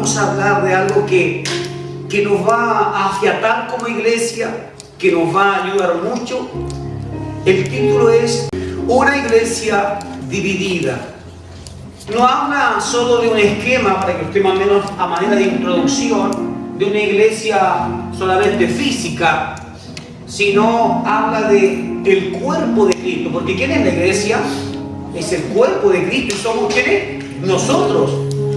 vamos a hablar de algo que nos va a afiatar como iglesia, que nos va a ayudar mucho. El título es Una iglesia dividida. No habla solo de un esquema, para que usted más o menos a manera de introducción, de una iglesia solamente física, sino habla del cuerpo de Cristo. Porque ¿quién es la iglesia? Es el cuerpo de Cristo y somos ¿quiénes? Nosotros.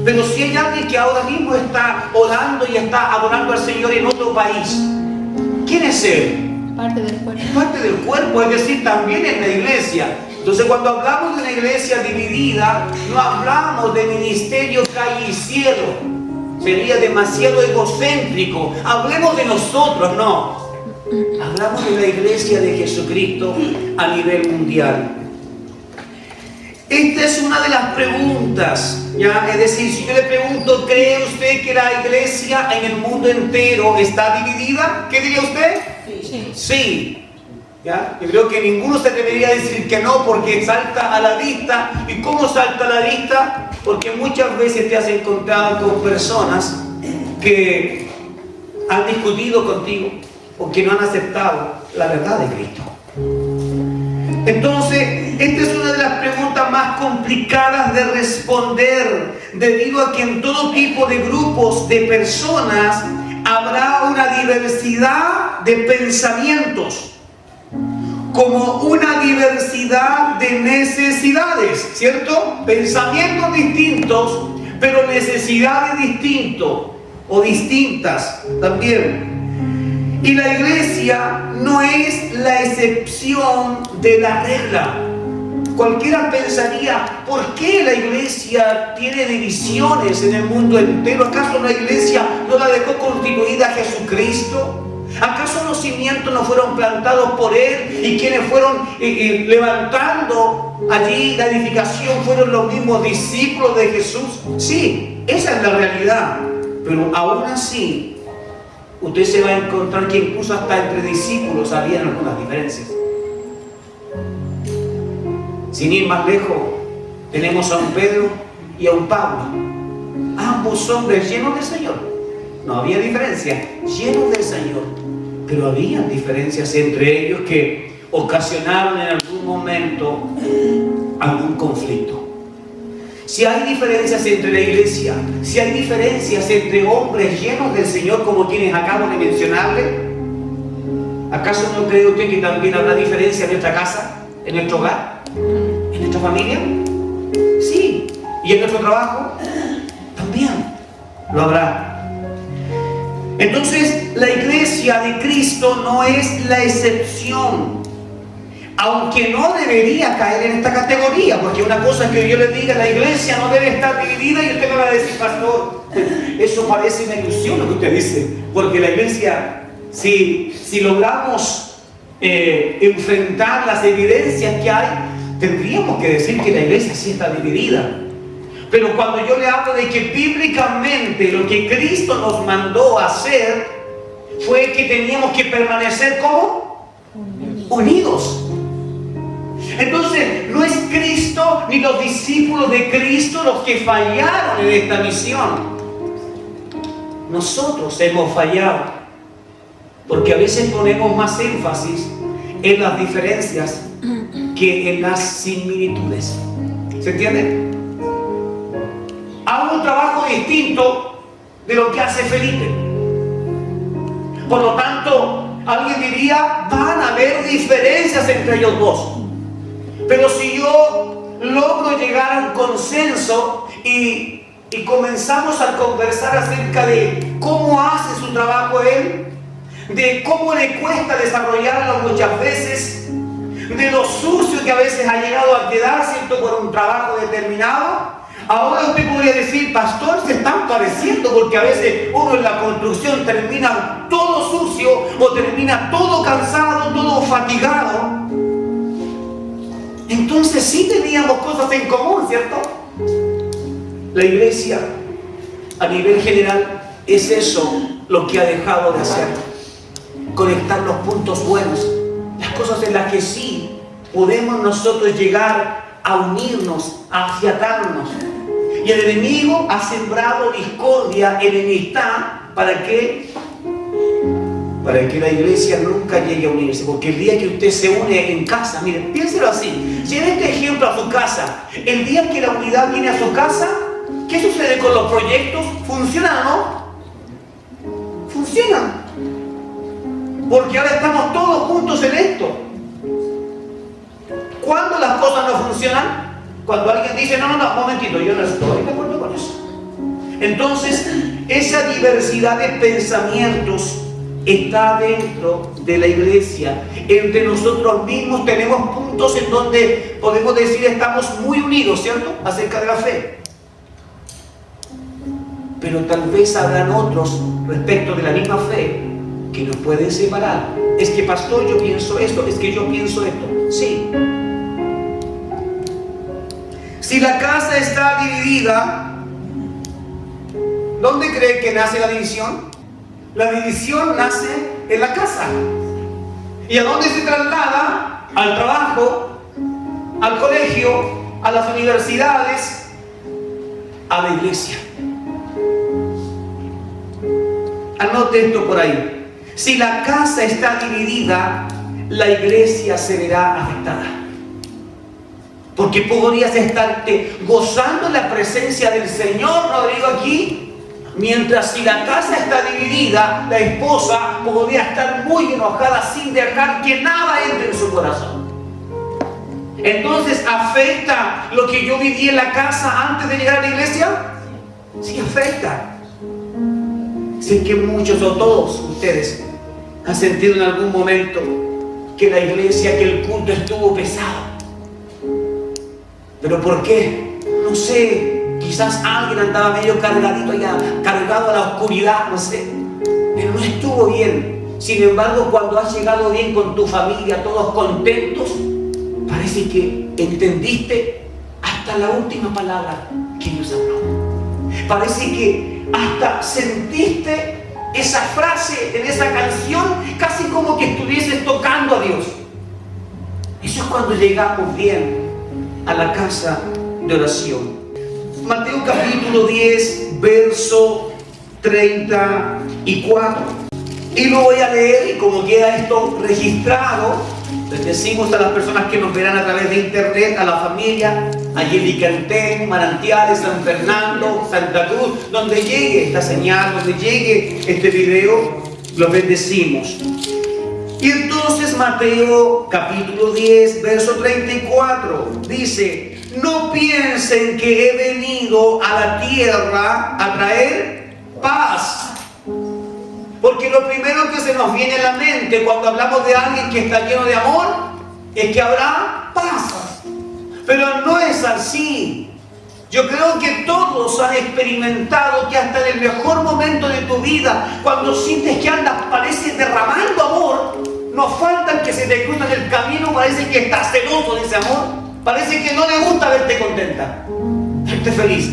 Pero si hay alguien que ahora mismo está orando y está adorando al Señor en otro país, ¿quién es él? Parte del cuerpo. Parte del cuerpo, es decir, también en la iglesia. Entonces, cuando hablamos de una iglesia dividida, no hablamos de ministerio calle y cielo. Sería demasiado egocéntrico. Hablemos de nosotros, no. Hablamos de la iglesia de Jesucristo a nivel mundial. Esta es una de las preguntas, ¿ya? Es decir, si yo le pregunto, ¿cree usted que la iglesia en el mundo entero está dividida? ¿Qué diría usted? Sí. Sí. ¿Ya? Yo creo que ninguno se debería decir que no, porque salta a la vista. ¿Y cómo salta a la vista? Porque muchas veces te has encontrado con personas que han discutido contigo o que no han aceptado la verdad de Cristo. Entonces, esta es una de las preguntas más complicadas de responder, debido a que en todo tipo de grupos de personas habrá una diversidad de pensamientos, como una diversidad de necesidades, ¿cierto? Pensamientos distintos, pero necesidades distintas o distintas también. Y la iglesia no es la excepción de la regla. Cualquiera pensaría, ¿por qué la iglesia tiene divisiones en el mundo entero? ¿Acaso la iglesia no la dejó constituida Jesucristo? ¿Acaso los cimientos no fueron plantados por Él y quienes fueron levantando allí la edificación fueron los mismos discípulos de Jesús? Sí, esa es la realidad. Pero aún así, usted se va a encontrar que incluso hasta entre discípulos había algunas diferencias. Sin ir más lejos, tenemos a un Pedro y a un Pablo, ambos hombres llenos del Señor. No había diferencia, llenos del Señor, pero había diferencias entre ellos que ocasionaron en algún momento algún conflicto. Si hay diferencias entre la iglesia, si hay diferencias entre hombres llenos del Señor como quienes acabo de mencionarle, ¿acaso no cree usted que también habrá diferencia en nuestra casa, en nuestro hogar, en nuestra familia? Sí. ¿Y en nuestro trabajo? También lo habrá. Entonces, la iglesia de Cristo no es la excepción, aunque no debería caer en esta categoría, porque una cosa es que yo le diga, la iglesia no debe estar dividida, y usted me va a decir, pastor, eso parece una ilusión lo que usted dice, porque la iglesia, si logramos enfrentar las evidencias que hay, tendríamos que decir que la iglesia sí está dividida. Pero cuando yo le hablo de que bíblicamente lo que Cristo nos mandó a hacer fue que teníamos que permanecer ¿cómo? Unidos. Entonces, no es Cristo ni los discípulos de Cristo los que fallaron en esta misión. Nosotros hemos fallado, porque a veces ponemos más énfasis en las diferencias que en las similitudes. ¿Se entiende? Hago un trabajo distinto de lo que hace Felipe. Por lo tanto, alguien diría, van a haber diferencias entre ellos dos. Pero si yo logro llegar a un consenso y comenzamos a conversar acerca de cómo hace su trabajo él, de cómo le cuesta desarrollarlo muchas veces, de lo sucio que a veces ha llegado a quedar, ¿cierto?, por un trabajo determinado. Ahora usted podría decir, pastor, se están pareciendo, porque a veces uno en la construcción termina todo sucio o termina todo cansado, todo fatigado. Entonces sí teníamos cosas en común, ¿cierto? La iglesia, a nivel general, es eso lo que ha dejado de hacer. Conectar los puntos buenos, las cosas en las que sí podemos nosotros llegar a unirnos, a afiatarnos. Y el enemigo ha sembrado discordia, enemistad. ¿Para qué? Para que la iglesia nunca llegue a unirse. Porque el día que usted se une en casa, miren, piénselo así. Lleve este ejemplo a su casa. El día que la unidad viene a su casa, ¿qué sucede con los proyectos? ¿Funcionan o no? Funcionan. Porque ahora estamos todos juntos en esto. ¿Cuándo las cosas no funcionan? Cuando alguien dice, no, momentito, yo no estoy de acuerdo con eso. Entonces, esa diversidad de pensamientos está dentro de la iglesia. Entre nosotros mismos tenemos puntos en donde podemos decir estamos muy unidos, ¿cierto? Acerca de la fe. Pero tal vez habrán otros respecto de la misma fe que nos pueden separar. Es que, pastor, yo pienso esto, es que yo pienso esto. Sí. Si la casa está dividida, ¿dónde cree que nace la división? La división nace en la casa. ¿Y a dónde se traslada? Al trabajo, al colegio, a las universidades, a la iglesia. Anote esto por ahí. Si la casa está dividida, la iglesia se verá afectada. Porque podrías estarte gozando en la presencia del Señor, Rodrigo, aquí, mientras si la casa está dividida, la esposa podría estar muy enojada sin dejar que nada entre en su corazón. Entonces, ¿afecta lo que yo viví en la casa antes de llegar a la iglesia? Sí, afecta. Sé que muchos o todos ustedes han sentido en algún momento que la iglesia, que el culto estuvo pesado. ¿Pero por qué? No sé, quizás alguien andaba medio cargadito allá, cargado a la oscuridad, no sé, pero no estuvo bien. Sin embargo, cuando has llegado bien con tu familia, todos contentos, parece que entendiste hasta la última palabra que Dios habló. Parece que hasta sentiste esa frase en esa canción, casi como que estuvieses tocando a Dios. Eso es cuando llegamos bien a la casa de oración. Mateo capítulo 10, verso 34. Y lo voy a leer, y como queda esto registrado, les decimos a las personas que nos verán a través de internet, a la familia, a Yelicantén, Manantiales, San Fernando, Santa Cruz, donde llegue esta señal, donde llegue este video, lo bendecimos. Y entonces Mateo capítulo 10, verso 34, dice: no piensen que he venido a la tierra a traer paz. Porque lo primero que se nos viene a la mente cuando hablamos de alguien que está lleno de amor es que habrá paz. Pero no es así. Yo creo que todos han experimentado que hasta en el mejor momento de tu vida, cuando sientes que andas, parece derramando amor, no faltan que se te cruzan el camino, parece que estás celoso de ese amor, parece que no le gusta verte contenta, verte feliz.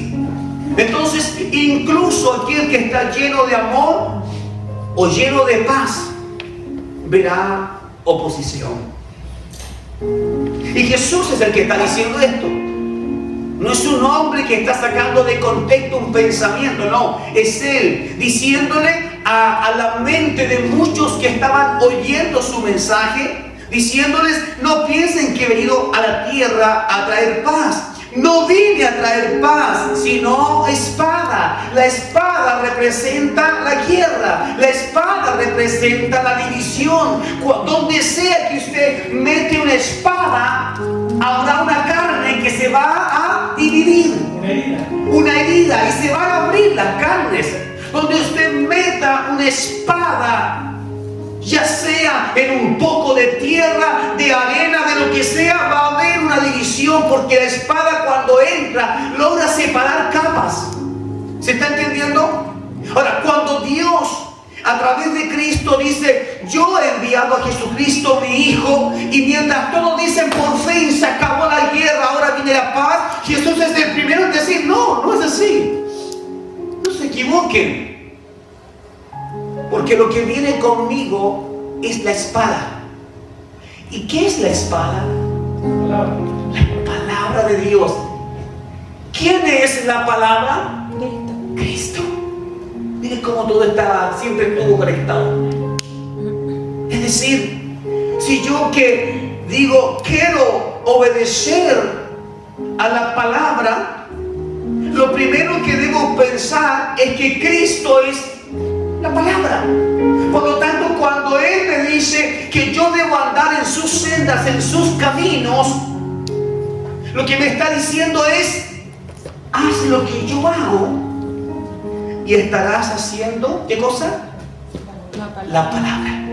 Entonces, incluso aquel que está lleno de amor o lleno de paz, verá oposición. Y Jesús es el que está diciendo esto. No es un hombre que está sacando de contexto un pensamiento, no. Es Él diciéndole a la mente de muchos que estaban oyendo su mensaje, diciéndoles: no piensen que he venido a la tierra a traer paz. No vine a traer paz, sino espada. La espada representa la guerra. La espada representa la división. Donde sea que usted mete una espada, habrá una carne que se va a dividir. Una herida. Y se van a abrir las carnes. Donde usted meta una espada, ya sea en un poco de tierra, de arena, de lo que sea, va a haber una división, porque la espada cuando entra logra separar capas. ¿Se está entendiendo? Ahora, cuando Dios a través de Cristo dice: yo he enviado a Jesucristo mi Hijo, y mientras todos dicen por fin se acabó la guerra, ahora viene la paz, Jesús es el primero en decir: no, no es así. No se equivoquen. Porque lo que viene conmigo es la espada. ¿Y qué es la espada? La palabra de Dios. ¿Quién es la palabra? Cristo. Miren cómo todo siempre estuvo conectado. Es decir, si yo que digo quiero obedecer a la palabra, lo primero que debo pensar es que Cristo es la palabra. Por lo tanto, cuando Él me dice que yo debo andar en sus sendas, en sus caminos, lo que me está diciendo es: haz lo que yo hago y estarás haciendo, ¿qué cosa? La palabra.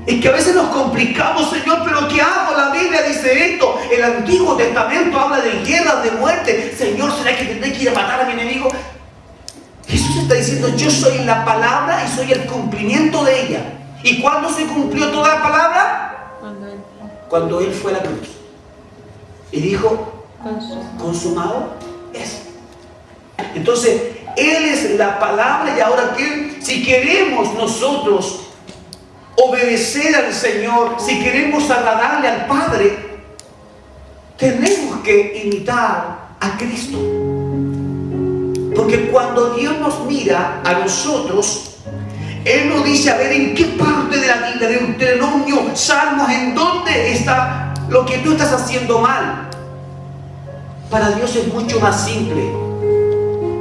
Es que a veces nos complicamos, Señor, pero ¿qué hago? La Biblia dice esto. El Antiguo Testamento habla de guerras, de muerte. Señor, ¿será que tendré que ir a matar a mi enemigo? Jesús está diciendo: yo soy la palabra y soy el cumplimiento de ella. ¿Y cuándo se cumplió toda la palabra? Cuando Él fue a la cruz y dijo: consumado es. Entonces, Él es la palabra. Y ahora que si queremos nosotros obedecer al Señor, si queremos agradarle al Padre, tenemos que imitar a Cristo. Porque cuando Dios nos mira a nosotros, Él nos dice: a ver, ¿en qué parte de la Biblia, de Deuteronomio, Salmos, en dónde está lo que tú estás haciendo mal? Para Dios es mucho más simple.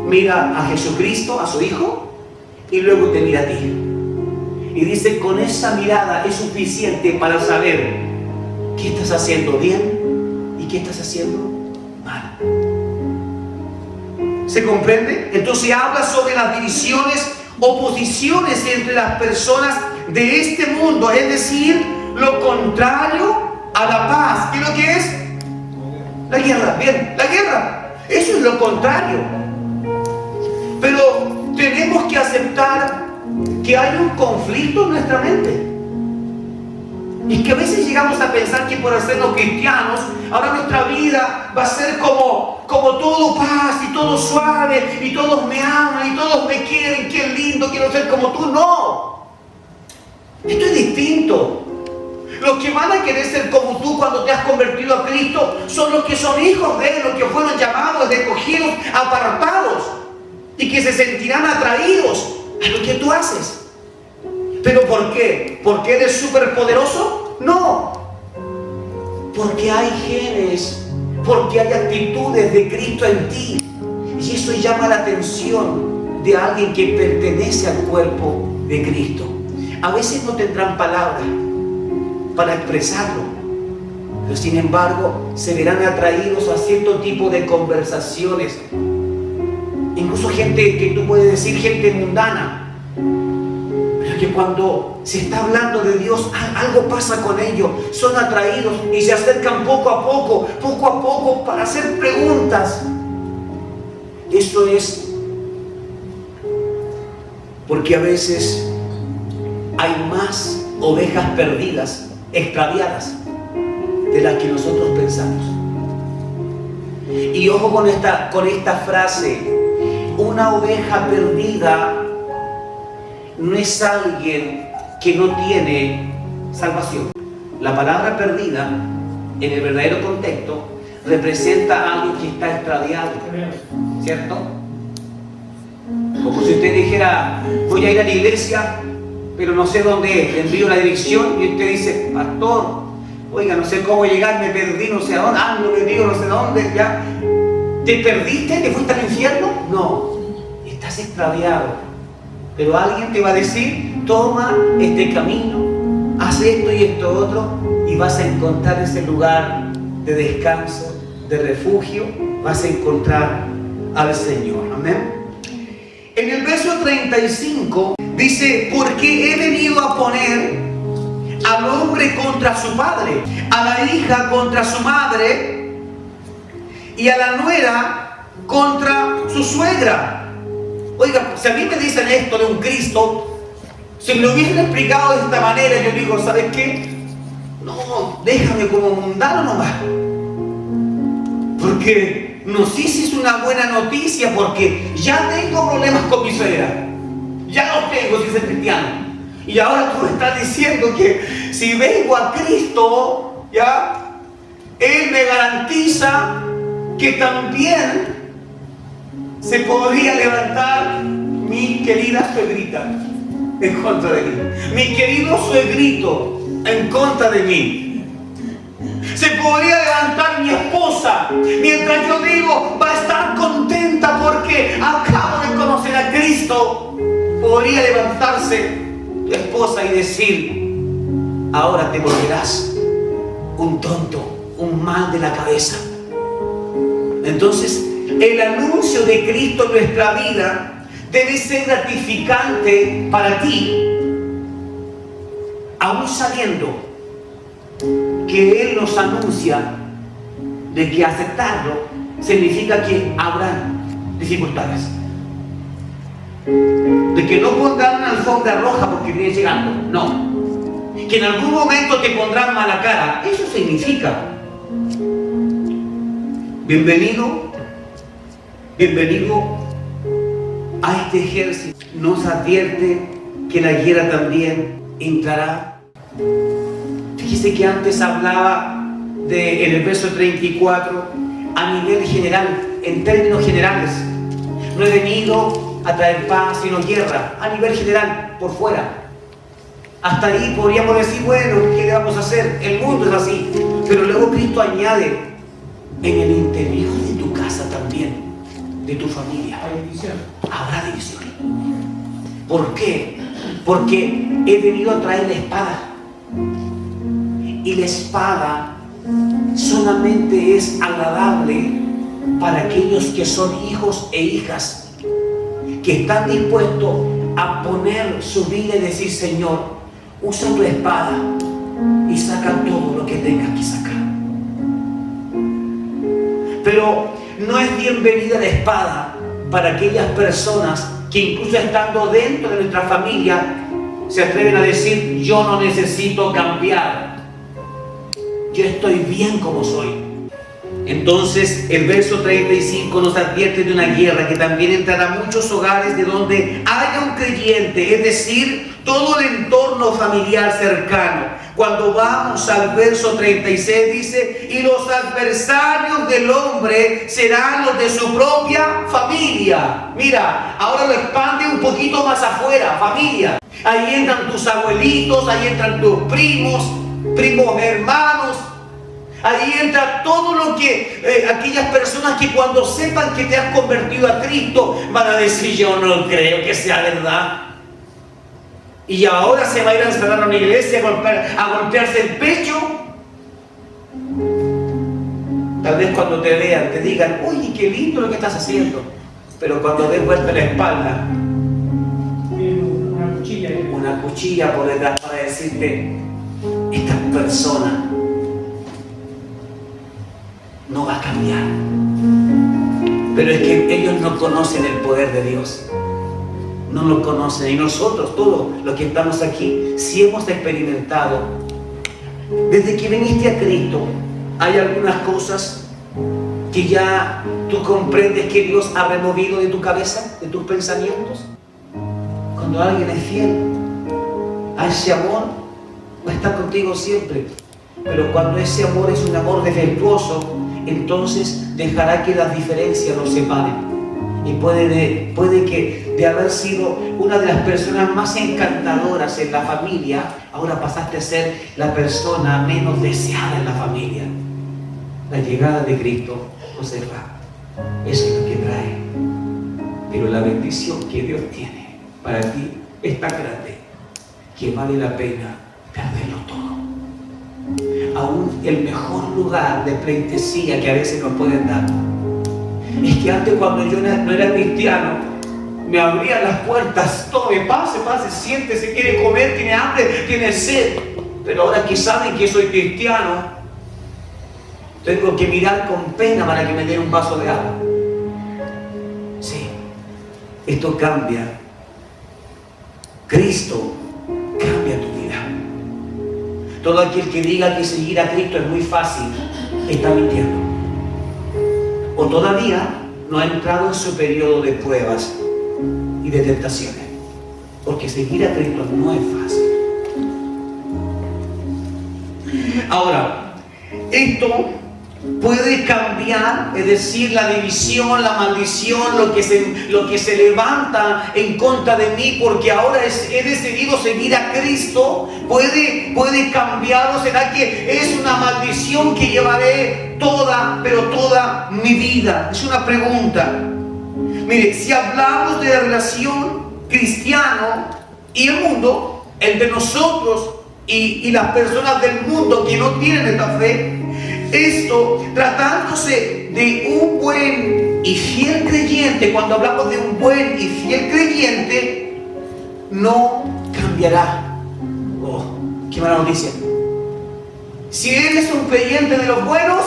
Mira a Jesucristo, a su Hijo, y luego te mira a ti. Y dice: con esa mirada es suficiente para saber qué estás haciendo bien y qué estás haciendo mal. ¿Se comprende? Entonces habla sobre las divisiones, oposiciones entre las personas de este mundo, es decir, lo contrario a la paz. ¿Qué es lo que es? La guerra. Bien, la guerra. Eso es lo contrario. Pero tenemos que aceptar que hay un conflicto en nuestra mente. Y que a veces llegamos a pensar que por hacernos cristianos, ahora nuestra vida va a ser como todo paz y todo suave, y todos me aman y todos me quieren, qué lindo, quiero ser como tú. No, esto es distinto. Los que van a querer ser como tú cuando te has convertido a Cristo son los que son hijos de Él, los que fueron llamados, escogidos, apartados, y que se sentirán atraídos a lo que tú haces. ¿Pero por qué? ¿Porque eres súper poderoso? No. Porque hay genes, porque hay actitudes de Cristo en ti. Y eso llama la atención de alguien que pertenece al cuerpo de Cristo. A veces no tendrán palabras para expresarlo, pero sin embargo se verán atraídos a cierto tipo de conversaciones. Incluso gente que tú puedes decir gente mundana, pero que cuando se está hablando de Dios, algo pasa con ellos. Son atraídos y se acercan poco a poco para hacer preguntas. Eso es porque a veces hay más ovejas perdidas, extraviadas, de las que nosotros pensamos. Y ojo con esta frase: una oveja perdida no es alguien que no tiene salvación. La palabra perdida, en el verdadero contexto, representa a alguien que está extraviado, ¿cierto? Como si usted dijera: voy a ir a la iglesia, pero no sé dónde es. Le envío la dirección y usted dice: pastor, oiga, no sé cómo llegar, me perdí, no sé a dónde, ando perdido, no sé dónde, ya. ¿Te perdiste? ¿Te fuiste al infierno? No, estás extraviado. Pero alguien te va a decir: toma este camino, haz esto y esto otro, y vas a encontrar ese lugar de descanso, de refugio, vas a encontrar al Señor. Amén. En el verso 35 dice: porque he venido a poner al hombre contra su padre, a la hija contra su madre, y a la nuera contra su suegra. Oiga, si a mí me dicen esto de un Cristo, si me lo hubiesen explicado de esta manera, yo digo: ¿sabes qué? No, déjame como mundano nomás. Porque no sé si es una buena noticia, porque ya tengo problemas con mi suegra. Ya los tengo si soy cristiano. Y ahora tú estás diciendo que si vengo a Cristo, ya, Él me garantiza que también se podría levantar mi querida suegrita en contra de mí, mi querido suegrito en contra de mí. Se podría levantar mi esposa mientras yo digo va a estar contenta porque acabo de conocer a Cristo. Podría levantarse tu esposa y decir: ahora te volverás un tonto, un mal de la cabeza. Entonces, el anuncio de Cristo en nuestra vida debe ser gratificante para ti, aún sabiendo que Él nos anuncia de que aceptarlo significa que habrá dificultades, de que no pondrán una alfombra roja porque viene llegando, no, que en algún momento te pondrán mala cara. Eso significa: bienvenido a este ejército. Nos advierte que la guerra también entrará. Fíjese que antes hablaba en el verso 34 a nivel general, en términos generales. No he venido a traer paz sino guerra, a nivel general, por fuera. Hasta ahí podríamos decir, bueno, ¿qué le vamos a hacer? El mundo es así. Pero luego Cristo añade: en el interior de tu casa también, de tu familia, habrá división. ¿Por qué? Porque he venido a traer la espada. Y la espada solamente es agradable para aquellos que son hijos e hijas, que están dispuestos a poner su vida y decir: Señor, usa tu espada y saca todo lo que tengas que sacar. Pero no es bienvenida la espada para aquellas personas que, incluso estando dentro de nuestra familia, se atreven a decir: yo no necesito cambiar, yo estoy bien como soy. Entonces el verso 35 nos advierte de una guerra que también entrará a muchos hogares de donde haya un creyente, es decir, todo el entorno familiar cercano. Cuando vamos al verso 36 dice: y los adversarios del hombre serán los de su propia familia. Mira, ahora lo expande un poquito más afuera, familia. Ahí entran tus abuelitos, ahí entran tus primos hermanos. Ahí entra todo lo que aquellas personas que cuando sepan que te has convertido a Cristo van a decir: yo no creo que sea verdad. Y ahora se va a ir a encerrar a una iglesia a golpearse el pecho. Tal vez cuando te vean te digan: oye, qué lindo lo que estás haciendo. Pero cuando des vuelta la espalda, una cuchilla por detrás para decirte: esta persona no va a cambiar. Pero es que ellos no conocen el poder de Dios, no lo conocen. Y nosotros, todos los que estamos aquí, si hemos experimentado desde que viniste a Cristo, hay algunas cosas que ya tú comprendes que Dios ha removido de tu cabeza, de tus pensamientos. Cuando alguien es fiel a ese amor, va a estar contigo siempre. Pero cuando ese amor es un amor defectuoso, entonces dejará que las diferencias nos separen. Y puede que de haber sido una de las personas más encantadoras en la familia, ahora pasaste a ser la persona menos deseada en la familia. La llegada de Cristo nos separa. Eso es lo que trae. Pero la bendición que Dios tiene para ti es tan grande que vale la pena perderlo todo. Aún el mejor lugar de pleitesía que a veces nos pueden dar es que antes, cuando yo no era cristiano, me abrían las puertas: tome, pase, siéntese, quiere comer, tiene hambre, tiene sed. Pero ahora que saben que soy cristiano, tengo que mirar con pena para que me den un vaso de agua. Sí, esto cambia. Cristo cambia tu vida. Todo aquel que diga que seguir a Cristo es muy fácil, está mintiendo. O todavía no ha entrado en su periodo de pruebas y de tentaciones. Porque seguir a Cristo no es fácil. Ahora, esto puede cambiar, es decir, la división, la maldición, lo que se levanta en contra de mí porque ahora he decidido seguir a Cristo, puede cambiar, o será que es una maldición que llevaré toda mi vida. Es una pregunta. Mire, si hablamos de la relación cristiano y el mundo, entre nosotros y las personas del mundo que no tienen esta fe, esto, tratándose de un buen y fiel creyente, cuando hablamos de un buen y fiel creyente, no cambiará. Oh, qué mala noticia. Si eres un creyente de los buenos,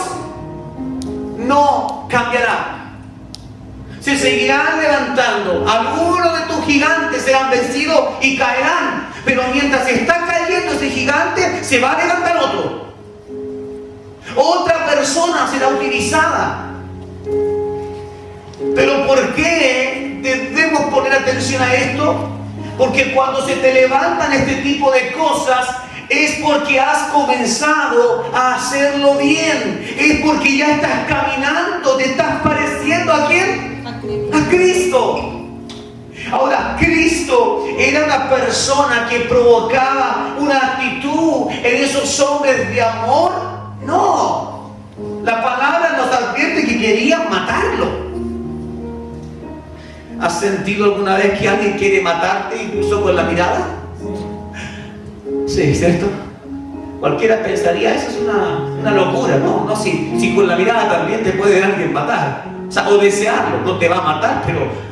no cambiará. Se seguirán levantando. Algunos de tus gigantes serán vencidos y caerán. Pero mientras está cayendo ese gigante, se va a levantar otro. Otra persona será utilizada. Pero ¿por qué debemos poner atención a esto? Porque cuando se te levantan este tipo de cosas, es porque has comenzado a hacerlo bien. Es porque ya estás caminando, te estás pareciendo ¿a quién? A Cristo. Ahora, Cristo era una persona que provocaba una actitud en esos hombres de amor. No, la palabra nos advierte que querían matarlo. ¿Has sentido alguna vez que alguien quiere matarte incluso con la mirada? Sí, ¿cierto? Cualquiera pensaría, eso es una locura, ¿no? No, si con la mirada también te puede alguien matar. O desearlo, no te va a matar,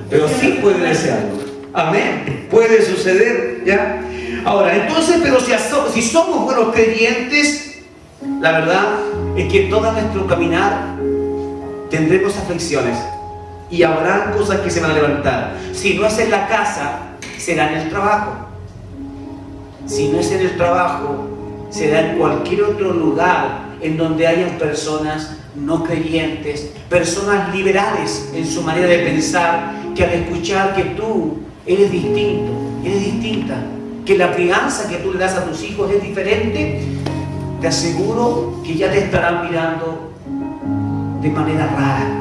pero sí puede desearlo. Amén. Puede suceder, ¿ya? Ahora, entonces, pero si somos buenos creyentes, la verdad es que en todo nuestro caminar tendremos aflicciones y habrá cosas que se van a levantar. Si no es en la casa, será en el trabajo. Si no es en el trabajo, será en cualquier otro lugar en donde hayan personas no creyentes, personas liberales en su manera de pensar, que al escuchar que tú eres distinto, eres distinta, que la crianza que tú le das a tus hijos es diferente, te aseguro que ya te estarán mirando de manera rara.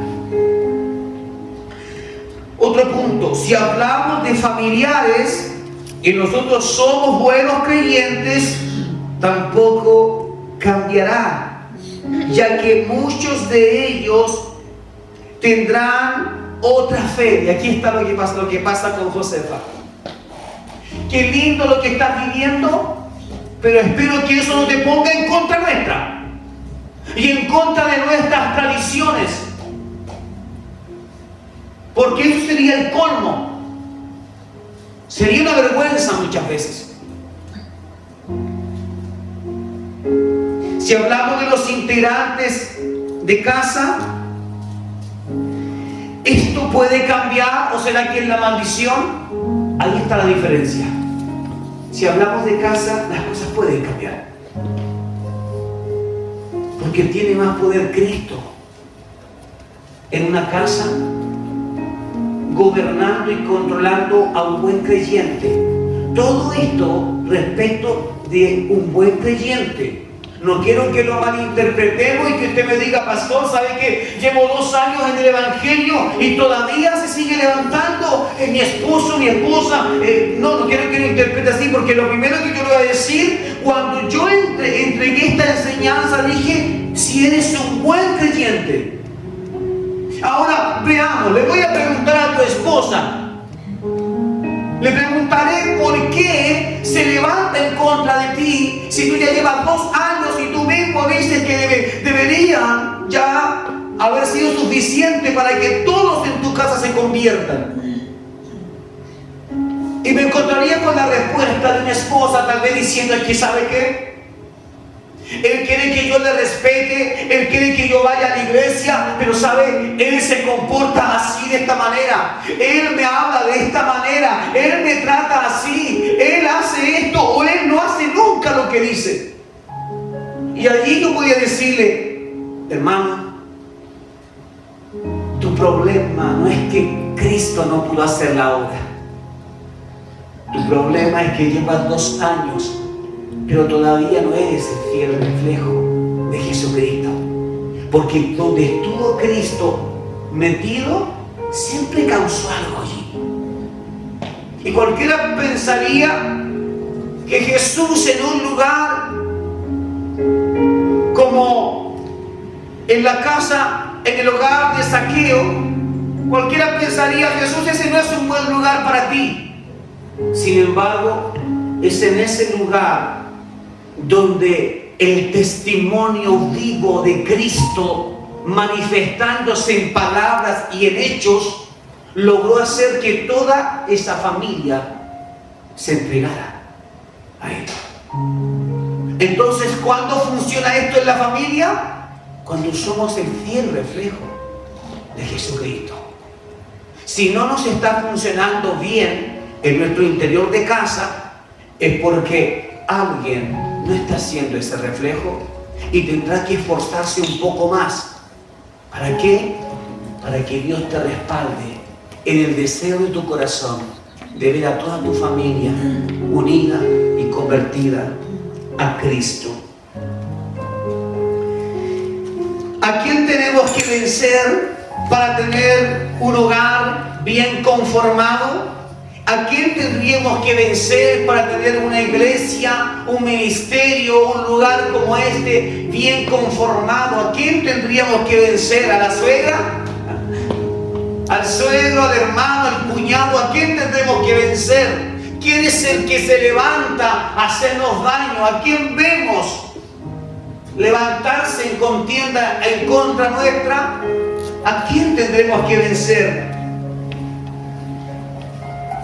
Otro punto, si hablamos de familiares y nosotros somos buenos creyentes, tampoco cambiará, ya que muchos de ellos tendrán otra fe. Y aquí está lo que pasa con Josefa. Qué lindo lo que estás viviendo, pero espero que eso no te ponga en contra nuestra y en contra de nuestras tradiciones, porque eso sería el colmo, sería una vergüenza muchas veces. Si hablamos de los integrantes de casa, ¿esto puede cambiar o será que es la maldición? Ahí está la diferencia. Si hablamos de casa, las cosas pueden cambiar, porque tiene más poder Cristo en una casa, gobernando y controlando a un buen creyente. Todo esto respecto de un buen creyente. No quiero que lo malinterpretemos y que usted me diga, pastor, ¿sabe que llevo 2 años en el Evangelio y todavía se sigue levantando mi esposo, mi esposa? No quiero que lo interprete así, porque lo primero que yo le voy a decir, cuando yo entregué esta enseñanza, dije, si eres un buen creyente. Ahora veamos, le voy a preguntar a tu esposa, le preguntaré por qué se levanta en contra de ti si tú ya llevas 2 años y tú mismo dices que debería ya haber sido suficiente para que todos en tu casa se conviertan. Y me encontraría con la respuesta de una esposa tal vez diciendo, ¿es que sabe qué? Él quiere que yo le respete, Él quiere que yo vaya a la iglesia, pero sabe, Él se comporta así, de esta manera, Él me habla de esta manera, Él me trata así, Él hace esto o Él no hace nunca lo que dice. Y allí yo podía decirle, hermano, tu problema no es que Cristo no pudo hacer la obra, tu problema es que llevas 2 años pero todavía no eres el fiel reflejo de Jesucristo. Porque donde estuvo Cristo metido, siempre causó algo allí. Y cualquiera pensaría que Jesús en un lugar como en la casa, en el hogar de Zaqueo, cualquiera pensaría: Jesús, ese no es un buen lugar para ti. Sin embargo, es en ese lugar donde el testimonio vivo de Cristo, manifestándose en palabras y en hechos, logró hacer que toda esa familia se entregara a Él. Entonces, ¿cuándo funciona esto en la familia? Cuando somos el fiel reflejo de Jesucristo. Si no nos está funcionando bien en nuestro interior de casa, es porque alguien no está haciendo ese reflejo y tendrá que esforzarse un poco más. ¿Para qué? Para que Dios te respalde en el deseo de tu corazón de ver a toda tu familia unida y convertida a Cristo. ¿A quién tenemos que vencer para tener un hogar bien conformado? ¿A quién tendríamos que vencer para tener una iglesia, un ministerio, un lugar como este bien conformado? ¿A quién tendríamos que vencer? ¿A la suegra? ¿Al suegro, al hermano, al cuñado? ¿A quién tendremos que vencer? ¿Quién es el que se levanta a hacernos daño? ¿A quién vemos levantarse en contienda en contra nuestra? ¿A quién tendremos que vencer?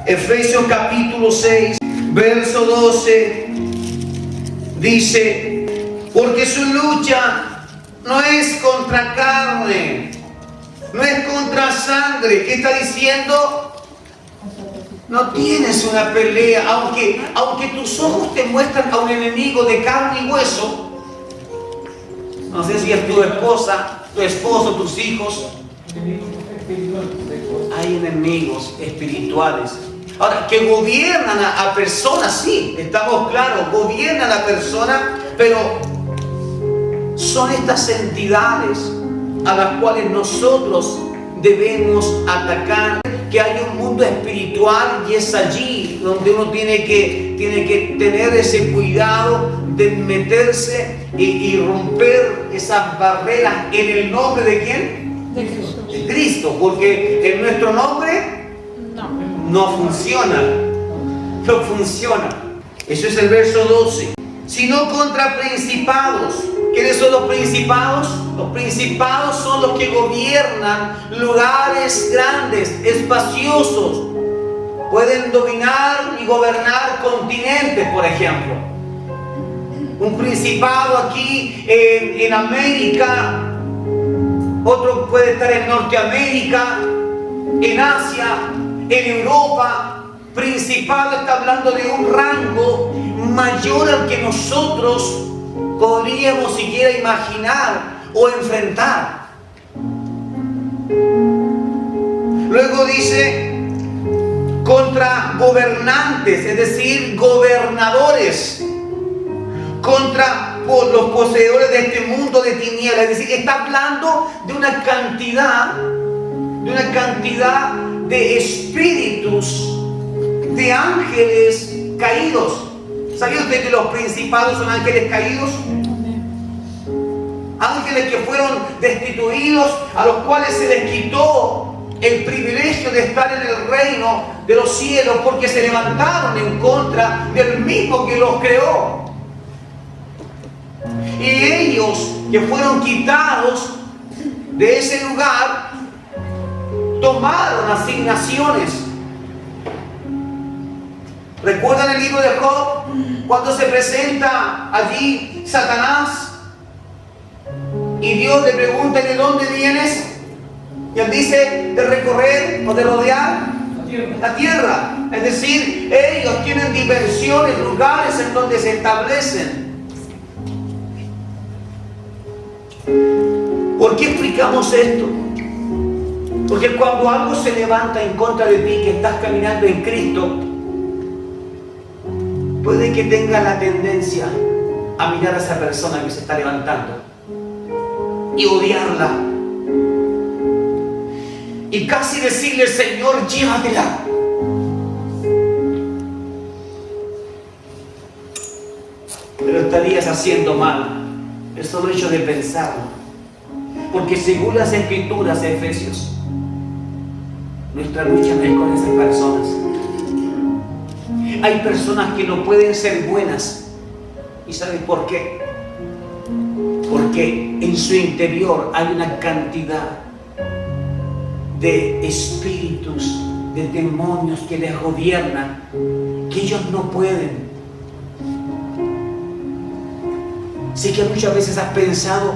Efesios capítulo 6, verso 12, dice: porque su lucha no es contra carne, no es contra sangre. ¿Qué está diciendo? No tienes una pelea, aunque tus ojos te muestran a un enemigo de carne y hueso. No sé si es tu esposa, tu esposo, tus hijos. Hay enemigos espirituales. Ahora, que gobiernan a personas, sí, estamos claros, gobiernan a personas, pero son estas entidades a las cuales nosotros debemos atacar. Que hay un mundo espiritual y es allí donde uno tiene que tener ese cuidado de meterse y romper esas barreras en el nombre de ¿quién? De Jesús. De Cristo, porque en nuestro nombre no funciona. No funciona. Eso es el verso 12. Sino contra principados. ¿Quiénes son los principados? Los principados son los que gobiernan lugares grandes, espaciosos. Pueden dominar y gobernar continentes, por ejemplo. Un principado aquí en América, otro puede estar en Norteamérica, en Asia, en Europa. Principado está hablando de un rango mayor al que nosotros podríamos siquiera imaginar o enfrentar. Luego dice contra gobernantes, es decir, gobernadores, contra los poseedores de este mundo de tinieblas. Es decir, está hablando de una cantidad de espíritus, de ángeles caídos. ¿Sabía usted que los principados son ángeles caídos? Ángeles que fueron destituidos, a los cuales se les quitó el privilegio de estar en el reino de los cielos porque se levantaron en contra del mismo que los creó. Y ellos que fueron quitados de ese lugar tomaron asignaciones. ¿Recuerdan el libro de Job? Cuando se presenta allí Satanás y Dios le pregunta: ¿de dónde vienes? Y él dice: de recorrer o de rodear la tierra. Es decir, ellos tienen dimensiones, lugares en donde se establecen. ¿Por qué explicamos esto? Porque cuando algo se levanta en contra de ti, que estás caminando en Cristo, puede que tenga la tendencia a mirar a esa persona que se está levantando y odiarla. Y casi decirle, Señor, llévatela. Pero estarías haciendo mal el solo hecho de pensarlo. Porque según las Escrituras, Efesios, nuestra lucha no es con esas personas. Hay personas que no pueden ser buenas. ¿Y sabes por qué? Porque en su interior hay una cantidad de espíritus, de demonios que les gobiernan, que ellos no pueden. Sé que muchas veces has pensado,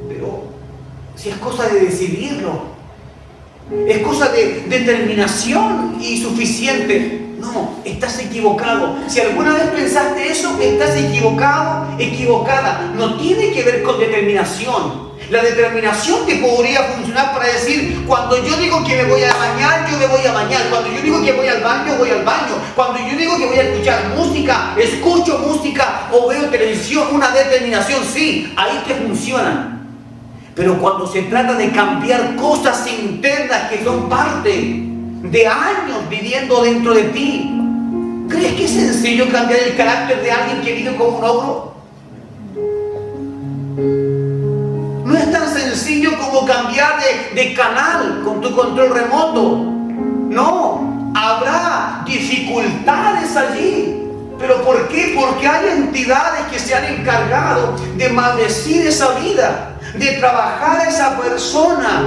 pero si es cosa de decidirlo, es cosa de determinación y suficiente. No, estás equivocado. Si alguna vez pensaste eso, estás equivocado, equivocada. No tiene que ver con determinación. La determinación te podría funcionar para decir, cuando yo digo que me voy a bañar, yo me voy a bañar. Cuando yo digo que voy al baño, voy al baño. Cuando yo digo que voy a escuchar música, escucho música o veo televisión. Una determinación, sí, ahí te funciona. Pero cuando se trata de cambiar cosas internas que son parte de años viviendo dentro de ti, ¿crees que es sencillo cambiar el carácter de alguien que vive como un ogro? No es tan sencillo como cambiar de canal con tu control remoto. No, habrá dificultades allí. ¿Pero por qué? Porque hay entidades que se han encargado de maldecir esa vida, de trabajar a esa persona,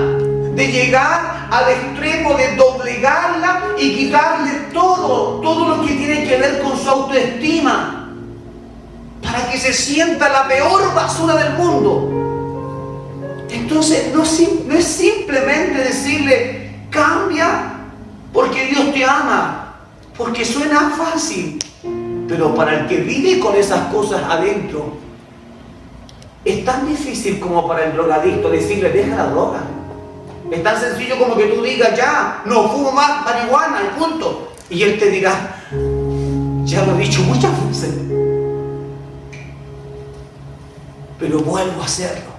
de llegar al extremo de doblegarla y quitarle todo lo que tiene que ver con su autoestima, para que se sienta la peor basura del mundo. Entonces no es simplemente decirle cambia porque Dios te ama, porque suena fácil, pero para el que vive con esas cosas adentro es tan difícil como para el drogadicto decirle deja la droga. Es tan sencillo como que tú digas ya, no fumo más marihuana y punto, y él te dirá, ya lo he dicho muchas veces, pero vuelvo a hacerlo.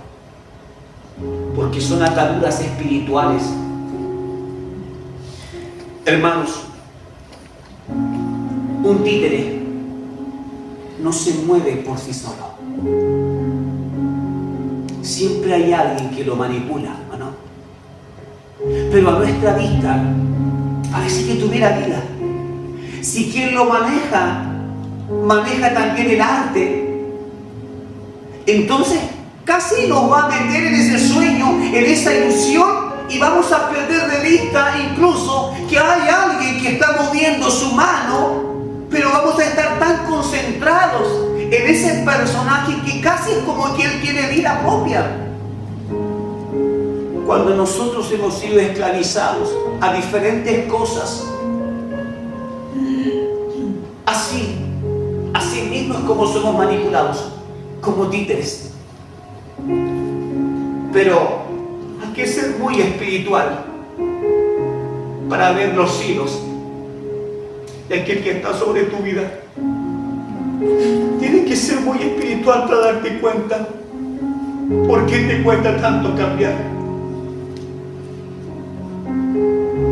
Porque son ataduras espirituales. Hermanos, un títere no se mueve por sí solo. Siempre hay alguien que lo manipula, ¿o no? Pero a nuestra vista parece que tuviera vida. Si quien lo maneja también el arte, entonces casi nos va a meter en ese sueño, en esa ilusión, y vamos a perder de vista incluso que hay alguien que está moviendo su mano, pero vamos a estar tan concentrados en ese personaje que casi es como que él tiene vida propia. Cuando nosotros hemos sido esclavizados a diferentes cosas, así mismo es como somos manipulados, como títeres. Pero hay que ser muy espiritual para ver los hilos de aquel que está sobre tu vida. Tienes que ser muy espiritual para darte cuenta por qué te cuesta tanto cambiar.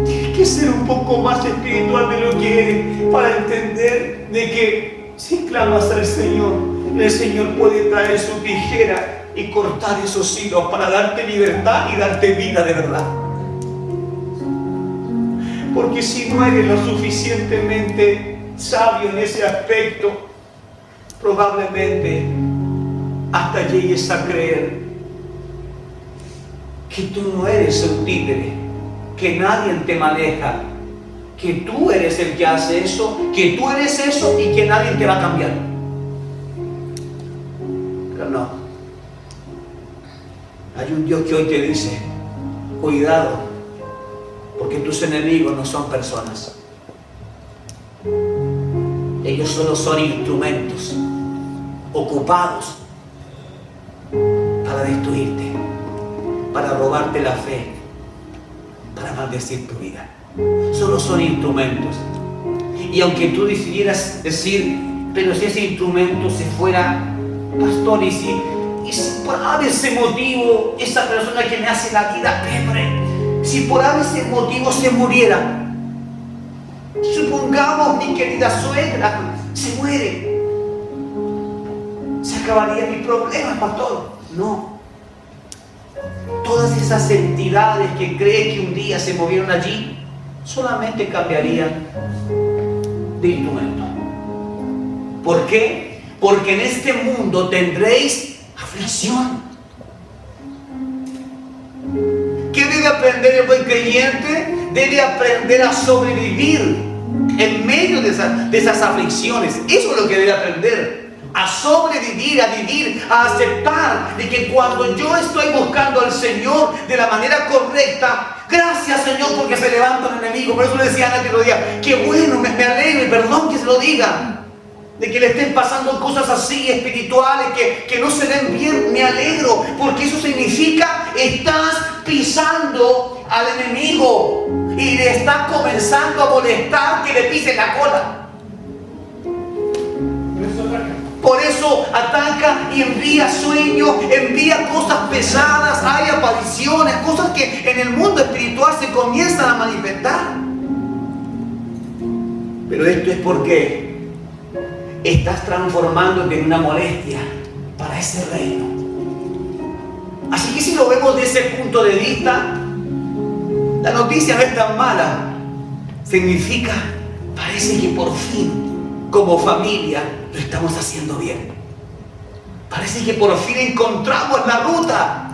Tienes que ser un poco más espiritual de lo que eres para entender de que si clamas al Señor, el Señor puede traer su tijera y cortar esos hilos para darte libertad y darte vida de verdad. Porque si no eres lo suficientemente sabio en ese aspecto, probablemente hasta llegues a creer que tú no eres un títere, que nadie te maneja, que tú eres el que hace eso, que tú eres eso y que nadie te va a cambiar. Pero no. Hay un Dios que hoy te dice, cuidado, porque tus enemigos no son personas. Ellos solo son instrumentos ocupados para destruirte, para robarte la fe, para maldecir tu vida. Solo son instrumentos. Y aunque tú decidieras decir, pero si ese instrumento se fuera, pastor, y si por ese motivo, esa persona que me hace la vida pebre, si por ese motivo se muriera, supongamos mi querida suegra se muere, ¿se acabaría mi problema, pastor? No. Todas esas entidades que creen que un día se movieron allí, solamente cambiarían de instrumento. ¿Por qué? Porque en este mundo tendréis aflicción. ¿Qué debe aprender el buen creyente? Debe aprender a sobrevivir en medio de esas aflicciones. Eso es lo que debe aprender. A sobrevivir, a vivir, a aceptar de que cuando yo estoy buscando al Señor de la manera correcta, gracias Señor porque se levanta un enemigo. Por eso le decía a Ana que lo diga, qué bueno, me alegro y perdón que se lo diga, de que le estén pasando cosas así espirituales que no se ven bien. Me alegro porque eso significa estás pisando al enemigo y le estás comenzando a molestar que le pise la cola. Por eso ataca y envía sueños, envía cosas pesadas, hay apariciones, cosas que en el mundo espiritual se comienzan a manifestar. Pero esto es porque estás transformándote en una molestia para ese reino. Así que si lo vemos desde ese punto de vista, la noticia no es tan mala. Significa, parece que por fin, como familia, lo estamos haciendo bien. Parece que por fin encontramos la ruta.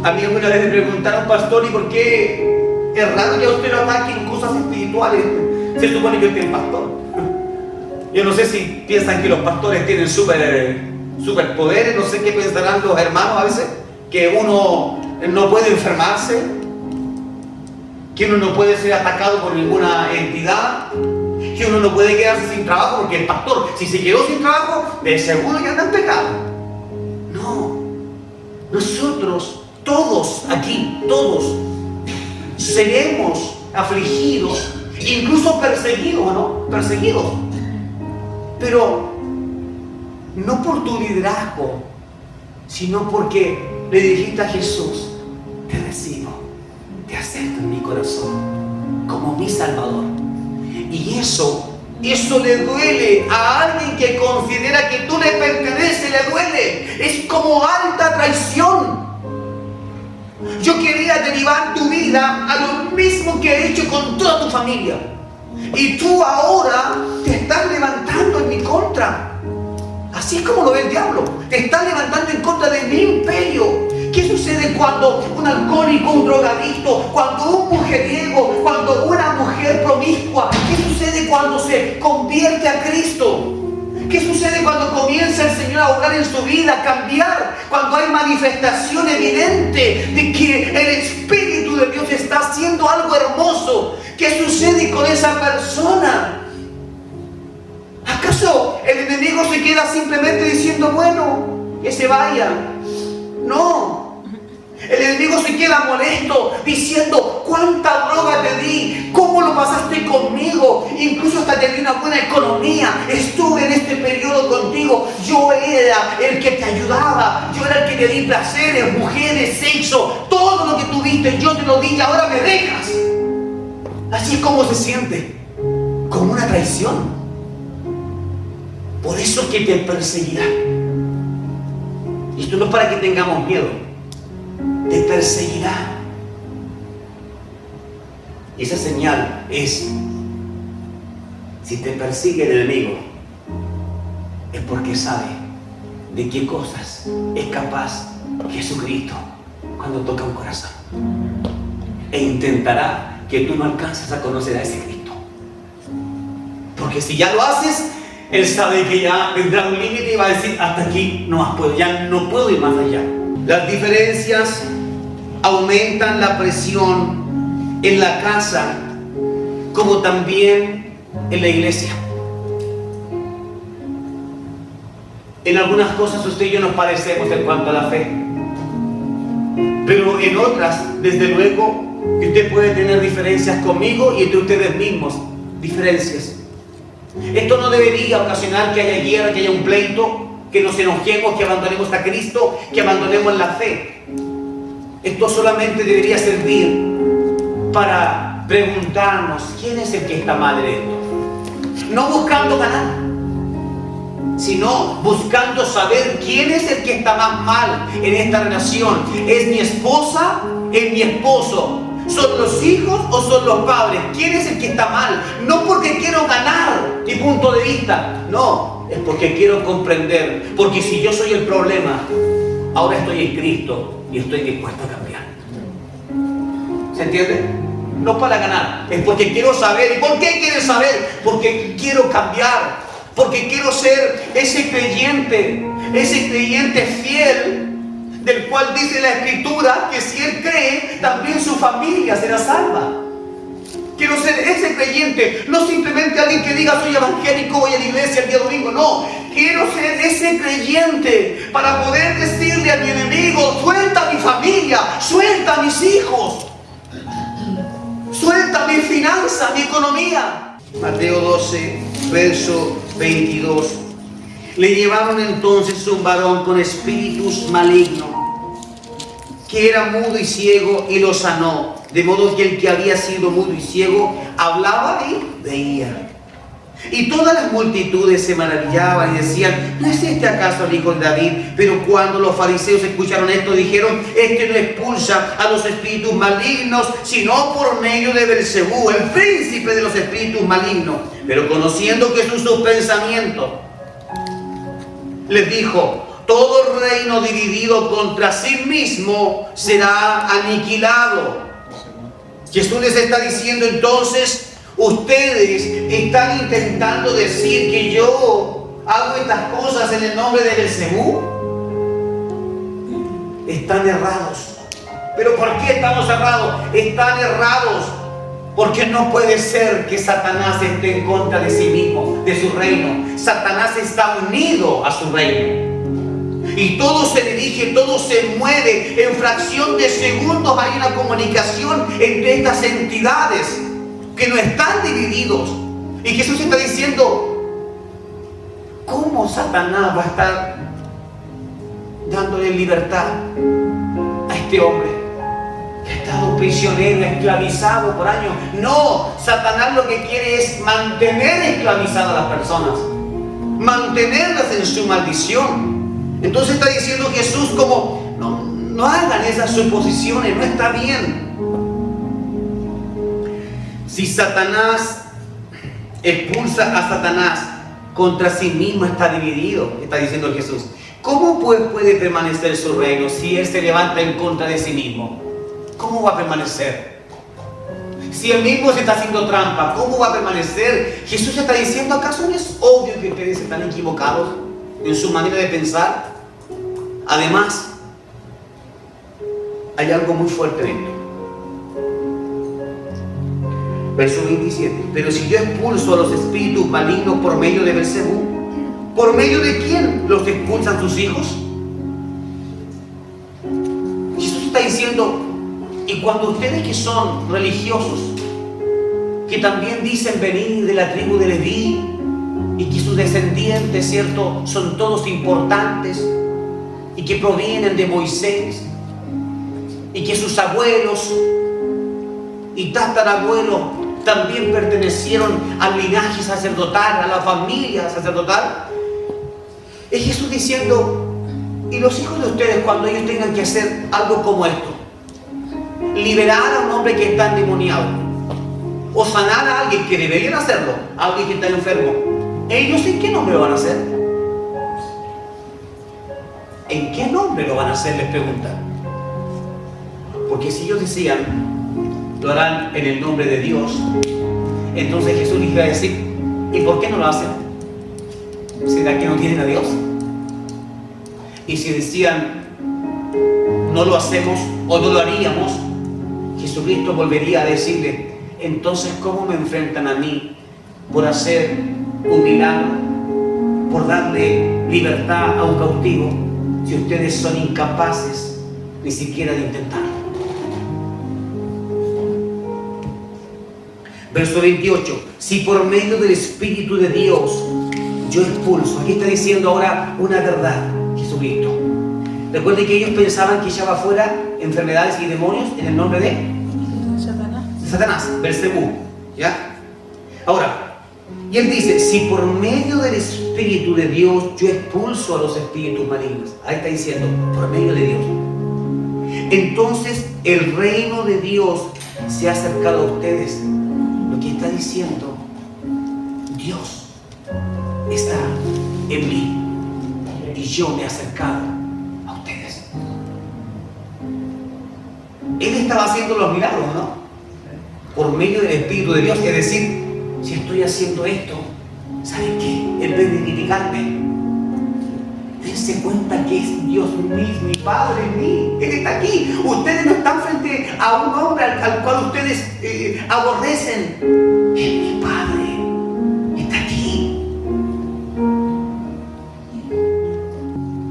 A mí alguna vez me preguntaron, pastor, ¿y por qué es raro que a usted lo ataquen en cosas espirituales? Se supone que usted es pastor. Yo no sé si piensan que los pastores tienen superpoderes, no sé qué pensarán los hermanos a veces, que uno no puede enfermarse, que uno no puede ser atacado por ninguna entidad, que uno no puede quedarse sin trabajo, porque el pastor, si se quedó sin trabajo, de seguro que anda en pecado. No, nosotros, todos aquí, todos, seremos afligidos, incluso perseguidos, ¿no? Perseguidos. Pero no por tu liderazgo, sino porque le dijiste a Jesús, te recibo, te acepto en mi corazón como mi Salvador. Y eso le duele a alguien que considera que tú le perteneces, le duele. Es como alta traición. Yo quería derivar tu vida a lo mismo que he hecho con toda tu familia. Y tú ahora te estás levantando en mi contra. Así es como lo ve el diablo. Te estás levantando en contra de mi imperio. ¿Qué sucede cuando un alcohólico, un drogadicto, cuando un mujeriego, cuando una mujer promiscua? ¿Qué sucede cuando se convierte a Cristo? ¿Qué sucede cuando comienza el Señor a obrar en su vida, a cambiar? Cuando hay manifestación evidente de que el Espíritu de Dios está haciendo algo hermoso. ¿Qué sucede con esa persona? ¿Acaso el enemigo se queda simplemente diciendo, bueno, que se vaya? No. El enemigo se queda molesto diciendo, ¿cuánta droga te di? ¿Cómo lo pasaste conmigo? Incluso hasta te di una buena economía. Estuve en este periodo contigo. Yo era el que te ayudaba. Yo era el que te di placeres, mujeres, sexo. Todo lo que tuviste yo te lo di y ahora me dejas. Así es como se siente. Como una traición. Por eso es que te perseguirá. Y esto no es para que tengamos miedo. Te perseguirá. Y esa señal es, si te persigue el enemigo, es porque sabe de qué cosas es capaz Jesucristo cuando toca un corazón. E intentará que tú no alcances a conocer a ese Cristo. Porque si ya lo haces, Él sabe que ya vendrá un límite y va a decir, hasta aquí no más puedo, ya no puedo ir más allá. Las diferencias aumentan la presión en la casa, como también en la iglesia. En algunas cosas usted y yo nos parecemos en cuanto a la fe, pero en otras, desde luego, usted puede tener diferencias conmigo y entre ustedes mismos, diferencias. Esto no debería ocasionar que haya guerra, que haya un pleito, que nos enojemos, que abandonemos a Cristo, que abandonemos la fe. Esto solamente debería servir para preguntarnos quién es el que está mal en esto. No buscando ganar, sino buscando saber quién es el que está más mal en esta relación. ¿Es mi esposa? ¿Es mi esposo? ¿Son los hijos o son los padres? ¿Quién es el que está mal? No porque quiero ganar mi punto de vista, no, es porque quiero comprender. Porque si yo soy el problema, ahora estoy en Cristo y estoy dispuesto a cambiar. ¿Se entiende? No para ganar, es porque quiero saber. ¿Y por qué quieres saber? Porque quiero cambiar, porque quiero ser ese creyente fiel, del cual dice la Escritura que si él cree, también su familia será salva. Quiero ser ese creyente, no simplemente alguien que diga soy evangélico, voy a la iglesia el día domingo. No, quiero ser ese creyente para poder decirle a mi enemigo: suelta a mi familia, suelta a mis hijos, suelta mi finanza, mi economía. Mateo 12, verso 22. Le llevaron entonces un varón con espíritus malignos, que era mudo y ciego, y lo sanó. De modo que el que había sido mudo y ciego hablaba y veía. Y todas las multitudes se maravillaban y decían: ¿no es este acaso el hijo de David? Pero cuando los fariseos escucharon esto, dijeron: este no expulsa a los espíritus malignos, sino por medio de Beelzebú, el príncipe de los espíritus malignos. Pero conociendo Jesús sus pensamientos, les dijo: todo reino dividido contra sí mismo será aniquilado. Jesús les está diciendo entonces: ustedes están intentando decir que yo hago estas cosas en el nombre de Beelzebú. Están errados. ¿Pero por qué estamos errados? Están errados porque no puede ser que Satanás esté en contra de sí mismo, de su reino. Satanás está unido a su reino. Y todo se dirige, todo se mueve. En fracción de segundos hay una comunicación entre estas entidades que no están divididos. Y Jesús está diciendo: ¿cómo Satanás va a estar dándole libertad a este hombre que ha estado prisionero, esclavizado por años? No, Satanás lo que quiere es mantener esclavizadas a las personas, mantenerlas en su maldición. Entonces está diciendo Jesús como: no hagan esas suposiciones, no está bien. Si Satanás expulsa a Satanás, contra sí mismo está dividido, está diciendo Jesús. ¿Cómo puede permanecer su reino si él se levanta en contra de sí mismo? ¿Cómo va a permanecer? Si él mismo se está haciendo trampa, ¿cómo va a permanecer? Jesús está diciendo: ¿acaso no es obvio que ustedes están equivocados en su manera de pensar? Además, hay algo muy fuerte en esto. Verso 27. Pero si yo expulso a los espíritus malignos por medio de Beelzebú, ¿por medio de quién los expulsan tus hijos? Jesús está diciendo: y cuando ustedes que son religiosos, que también dicen venir de la tribu de Leví, y que sus descendientes, ¿cierto?, son todos importantes, y que provienen de Moisés, y que sus abuelos y tatarabuelos también pertenecieron al linaje sacerdotal, a la familia sacerdotal. Es Jesús diciendo: y los hijos de ustedes, cuando ellos tengan que hacer algo como esto, liberar a un hombre que está endemoniado, o sanar a alguien que deberían hacerlo, a alguien que está enfermo, ¿ellos en qué nombre lo van a hacer? ¿En qué nombre lo van a hacer?, les preguntan. Porque si ellos decían: lo harán en el nombre de Dios, entonces Jesús les iba a decir: ¿y por qué no lo hacen? ¿Será que no tienen a Dios? Y si decían: no lo hacemos o no lo haríamos, Jesucristo volvería a decirle: entonces ¿cómo me enfrentan a mí por hacer un milagro, por darle libertad a un cautivo, si ustedes son incapaces ni siquiera de intentarlo? Verso 28. Si por medio del Espíritu de Dios yo expulso. Aquí está diciendo ahora una verdad, Jesucristo. Recuerden que ellos pensaban que echaba fuera enfermedades y demonios en el nombre de Satanás, Belcebú, ¿ya? Ahora, y él dice, si por medio del Espíritu de Dios yo expulso a los espíritus malignos, ahí está diciendo, por medio de Dios, entonces el reino de Dios se ha acercado a ustedes. Lo que está diciendo, Dios está en mí y yo me he acercado a ustedes. Él estaba haciendo los milagros, ¿no? Por medio del Espíritu de Dios. Es decir, si estoy haciendo esto, ¿saben qué? En vez de criticarme, dense cuenta que es Dios mismo, mi Padre en mí. Él está aquí. Ustedes no están frente a un hombre al cual ustedes aborrecen. Es mi Padre. Está aquí.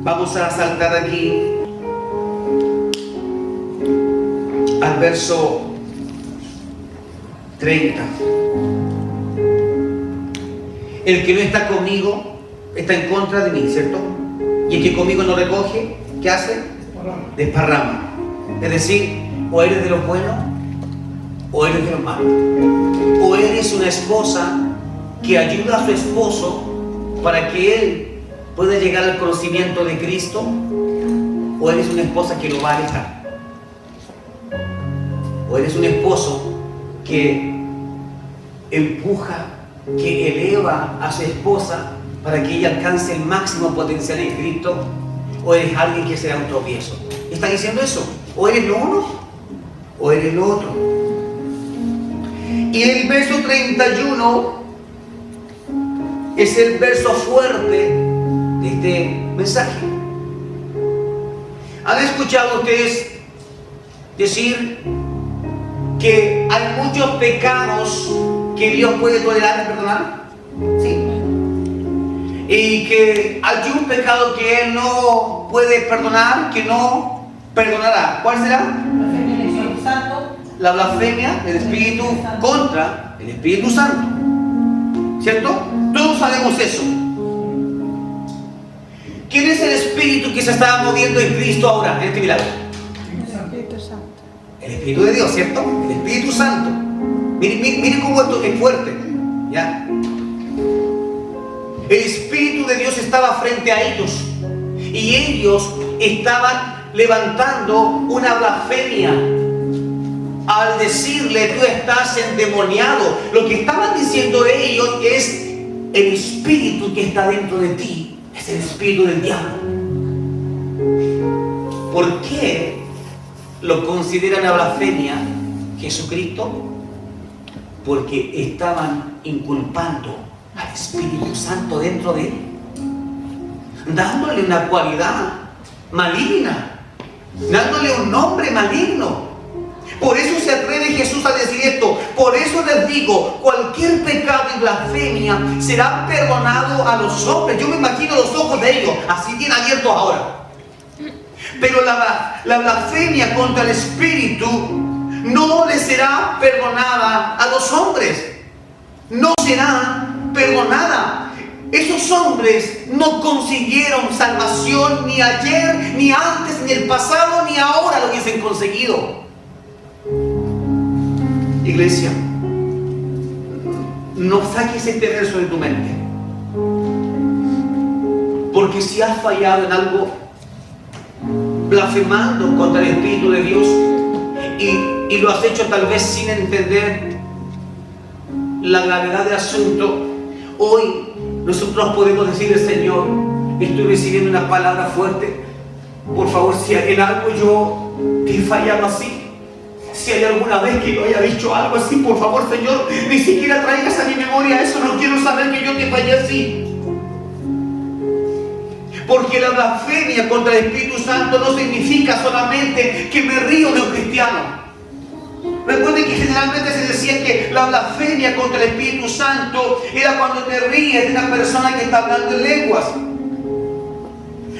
Vamos a saltar aquí al verso 30. El que no está conmigo está en contra de mí, ¿cierto? Y el que conmigo no recoge, ¿qué hace? Desparrama. Es decir, o eres de los buenos o eres de los malos. O eres una esposa que ayuda a su esposo para que él pueda llegar al conocimiento de Cristo, o eres una esposa que lo va a alejar. O eres un esposo que empuja, que eleva a su esposa para que ella alcance el máximo potencial en Cristo, o eres alguien que sea un tropiezo. Está diciendo eso, o eres lo uno o eres lo otro. Y el verso 31 es el verso fuerte de este mensaje. ¿Han escuchado ustedes decir que hay muchos pecados que Dios puede tolerar y perdonar? ¿Sí? Y que hay un pecado que Él no puede perdonar, que no perdonará. ¿Cuál será? La blasfemia del Espíritu contra el Espíritu Santo. ¿Cierto? Todos sabemos eso. ¿Quién es el Espíritu que se estaba moviendo en Cristo ahora, en este milagro? El Espíritu de Dios, ¿cierto? El Espíritu Santo. Miren cómo esto es fuerte, ¿ya? El Espíritu de Dios estaba frente a ellos y ellos estaban levantando una blasfemia al decirle, tú estás endemoniado. Lo que estaban diciendo ellos es, el espíritu que está dentro de ti es el espíritu del diablo. ¿Por qué lo consideran a blasfemia Jesucristo? Porque estaban inculpando al Espíritu Santo dentro de él, dándole una cualidad maligna, dándole un nombre maligno. Por eso se atreve Jesús a decir esto. Por eso les digo, cualquier pecado y blasfemia será perdonado a los hombres. Yo me imagino los ojos de ellos así bien abiertos ahora. Pero la blasfemia contra el Espíritu no le será perdonada a los hombres. No será perdonada. Esos hombres no consiguieron salvación ni ayer, ni antes, ni el pasado, ni ahora lo hubiesen conseguido. Iglesia, no saques este verso de tu mente, porque si has fallado en algo, blasfemando contra el Espíritu de Dios, y lo has hecho tal vez sin entender la gravedad del asunto, hoy nosotros podemos decirle, Señor, estoy recibiendo una palabra fuerte. Por favor, si en algo yo te he fallado así, si hay alguna vez que yo haya dicho algo así, por favor, Señor, ni siquiera traigas a mi memoria eso. No quiero saber que yo te fallé así. Porque la blasfemia contra el Espíritu Santo no significa solamente que me río de un cristiano. Recuerden que generalmente se decía que la blasfemia contra el Espíritu Santo era cuando te ríes de una persona que está hablando en lenguas.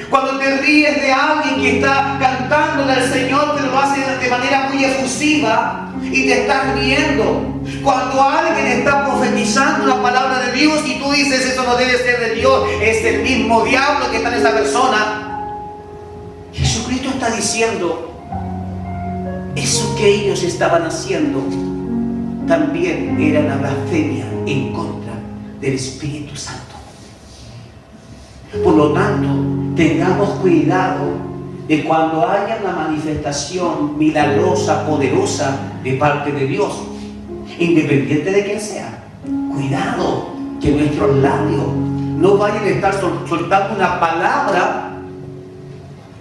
Cuando te ríes de alguien que está cantándole al Señor, te lo hace de manera muy efusiva y te estás riendo. Cuando alguien está profetizando la palabra de Dios y tú dices, eso no debe ser de Dios, es el mismo diablo que está en esa persona. Jesucristo está diciendo, eso que ellos estaban haciendo también era una blasfemia en contra del Espíritu Santo. Por lo tanto, tengamos cuidado de cuando haya una manifestación milagrosa, poderosa de parte de Dios, independiente de quién sea. Cuidado que nuestros labios no vayan a estar soltando una palabra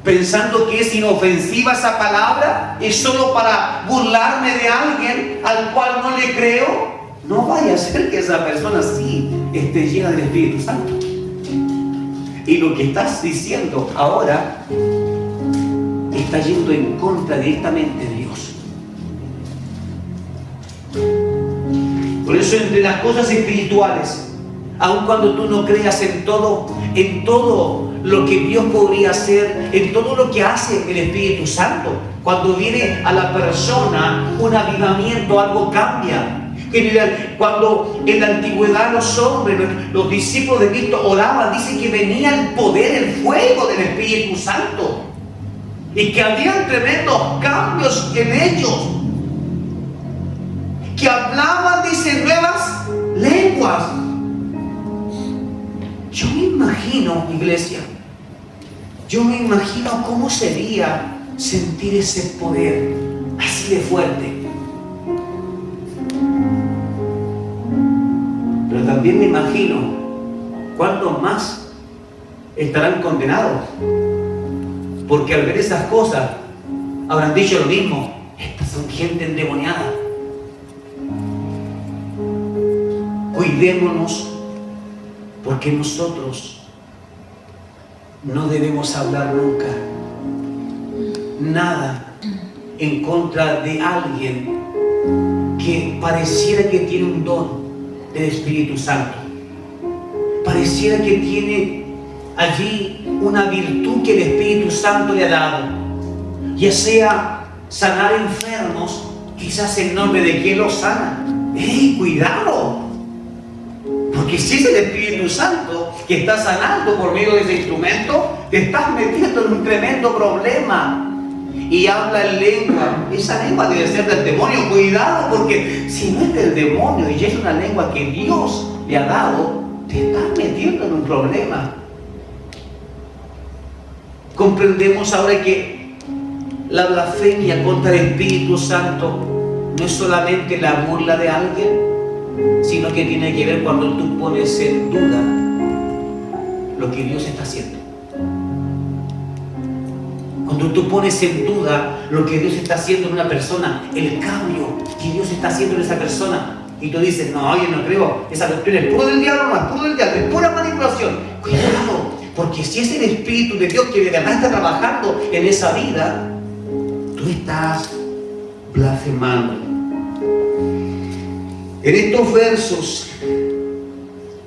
pensando que es inofensiva esa palabra, es solo para burlarme de alguien al cual no le creo. No vaya a ser que esa persona sí esté llena del Espíritu Santo. Y lo que estás diciendo ahora está yendo en contra directamente de Dios. Por eso, entre las cosas espirituales, aun cuando tú no creas en todo lo que Dios podría hacer, en todo lo que hace el Espíritu Santo, cuando viene a la persona un avivamiento, algo cambia. Cuando en la antigüedad los hombres, los discípulos de Cristo oraban, dice que venía el poder, el fuego del Espíritu Santo, y que habían tremendos cambios en ellos, que hablaban, dice, nuevas lenguas. Yo me imagino, iglesia, yo me imagino cómo sería sentir ese poder así de fuerte. Pero también me imagino cuántos más estarán condenados, porque al ver esas cosas habrán dicho lo mismo: estas son gente endemoniada. Cuidémonos, porque nosotros no debemos hablar nunca nada en contra de alguien que pareciera que tiene un don del Espíritu Santo, pareciera que tiene allí una virtud que el Espíritu Santo le ha dado, ya sea sanar enfermos, quizás en nombre de quien los sana. ¡Ey, cuidado! Porque si es el Espíritu Santo que está sanando por medio de ese instrumento, te estás metiendo en un tremendo problema. Y habla en lengua, esa lengua debe ser del demonio. Cuidado, porque si no es del demonio y es una lengua que Dios le ha dado, te estás metiendo en un problema. Comprendemos ahora que la blasfemia contra el Espíritu Santo no es solamente la burla de alguien, sino que tiene que ver cuando tú pones en duda lo que Dios está haciendo. Cuando tú pones en duda lo que Dios está haciendo en una persona, el cambio que Dios está haciendo en esa persona, y tú dices, no, yo no creo, esa cuestión es puro del diablo, no es puro del diablo, es pura manipulación. Cuidado, porque si es el Espíritu de Dios que de verdad está trabajando en esa vida, tú estás blasfemando. En estos versos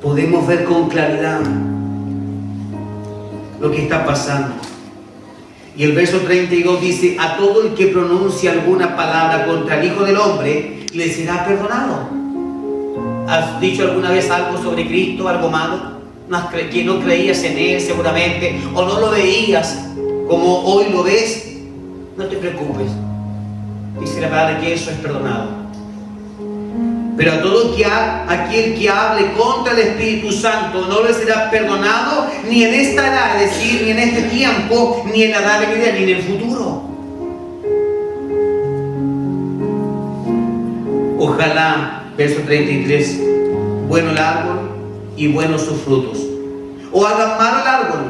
podemos ver con claridad lo que está pasando. Y el verso 32 dice: a todo el que pronuncie alguna palabra contra el Hijo del Hombre, le será perdonado. ¿Has dicho alguna vez algo sobre Cristo, algo malo? Que no creías en Él seguramente, o no lo veías como hoy lo ves. No te preocupes, dice la palabra que eso es perdonado. Pero a todo aquel que hable contra el Espíritu Santo no le será perdonado, ni en esta edad, es decir, ni en este tiempo, ni en la edad de vida, ni en el futuro. Ojalá, verso 33, bueno el árbol y buenos sus frutos, o hagan malo el árbol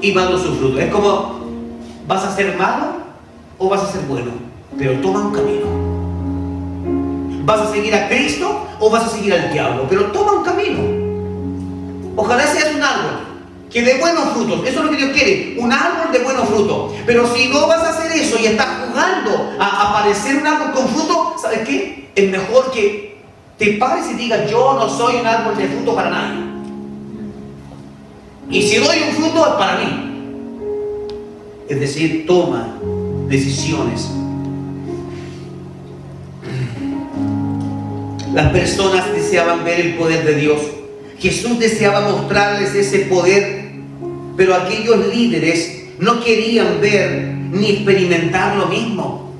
y malos sus frutos. Es como, ¿vas a ser malo o vas a ser bueno? Pero toma un camino. ¿Vas a seguir a Cristo o vas a seguir al diablo? Pero toma un camino. Ojalá seas un árbol que dé buenos frutos. Eso es lo que Dios quiere, un árbol de buenos frutos. Pero si no vas a hacer eso y estás jugando a parecer un árbol con fruto, ¿sabes qué? Es mejor que te pares y digas: yo no soy un árbol de fruto para nadie. Y si doy un fruto es para mí. Es decir, toma decisiones. Las personas deseaban ver el poder de Dios. Jesús deseaba mostrarles ese poder, pero aquellos líderes no querían ver ni experimentar lo mismo.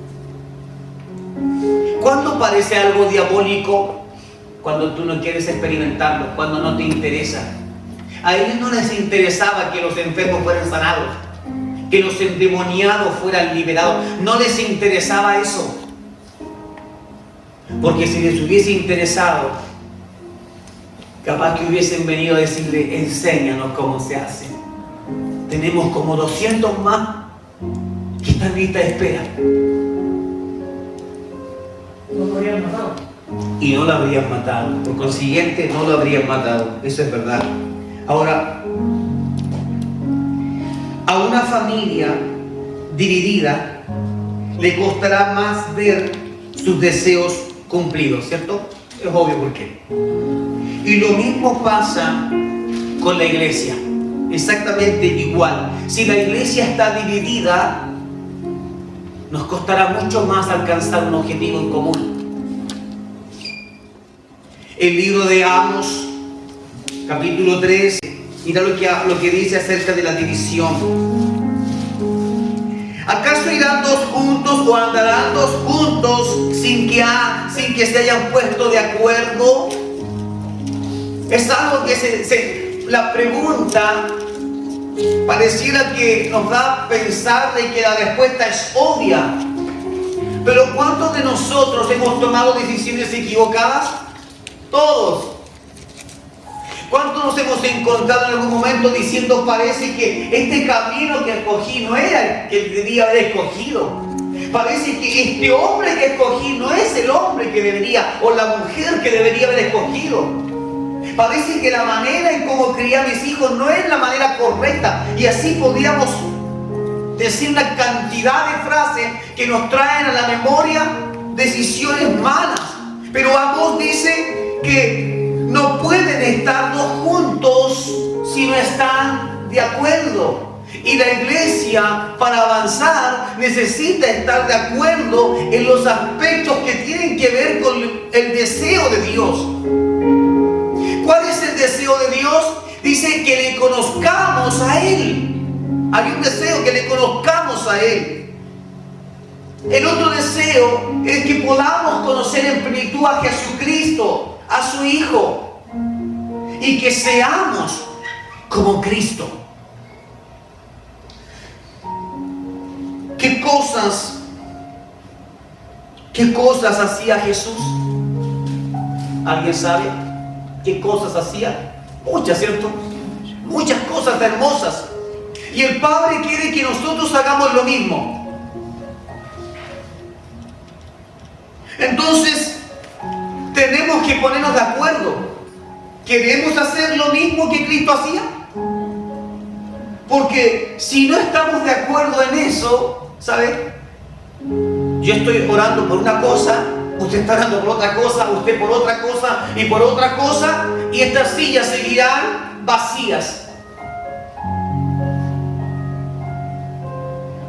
¿Cuándo parece algo diabólico? Cuando tú no quieres experimentarlo, cuando no te interesa. A ellos no les interesaba que los enfermos fueran sanados, que los endemoniados fueran liberados. No les interesaba eso. Porque si les hubiese interesado, capaz que hubiesen venido a decirle, enséñanos cómo se hace. Tenemos como 200 más que están en lista de espera. No lo habrían matado. Y no lo habrían matado. Por consiguiente, no lo habrían matado. Eso es verdad. Ahora, a una familia dividida le costará más ver sus deseos cumplidos, ¿cierto? Es obvio por qué. Y lo mismo pasa con la iglesia. Exactamente igual. Si la iglesia está dividida, nos costará mucho más alcanzar un objetivo en común. El libro de Amos, capítulo 3, mira lo que dice acerca de la división. ¿Acaso irán dos juntos o andarán dos juntos sin que se hayan puesto de acuerdo? Es algo que la pregunta pareciera que nos da a pensar de que la respuesta es obvia. Pero ¿cuántos de nosotros hemos tomado decisiones equivocadas? Todos. ¿Cuántos nos hemos encontrado en algún momento diciendo, parece que este camino que escogí no era el que debía haber escogido? Parece que este hombre que escogí no es el hombre que debería, o la mujer que debería haber escogido. Parece que la manera en cómo crié a mis hijos no es la manera correcta. Y así podríamos decir una cantidad de frases que nos traen a la memoria decisiones malas. Pero Amós dice que no pueden estar dos juntos si no están de acuerdo. Y la iglesia, para avanzar, necesita estar de acuerdo en los aspectos que tienen que ver con el deseo de Dios. ¿Cuál es el deseo de Dios? Dice que le conozcamos a Él. Hay un deseo, que le conozcamos a Él. El otro deseo es que podamos conocer en plenitud a Jesucristo, a su Hijo, y que seamos como Cristo. ¿Qué cosas hacía Jesús? ¿Alguien sabe qué cosas hacía? Muchas, ¿cierto? Muchas cosas hermosas. Y el Padre quiere que nosotros hagamos lo mismo. Entonces, tenemos que ponernos de acuerdo. ¿Queremos hacer lo mismo que Cristo hacía? Porque si no estamos de acuerdo en eso, ¿sabe? Yo estoy orando por una cosa, usted está orando por otra cosa, usted por otra cosa y por otra cosa, y estas sillas seguirán vacías.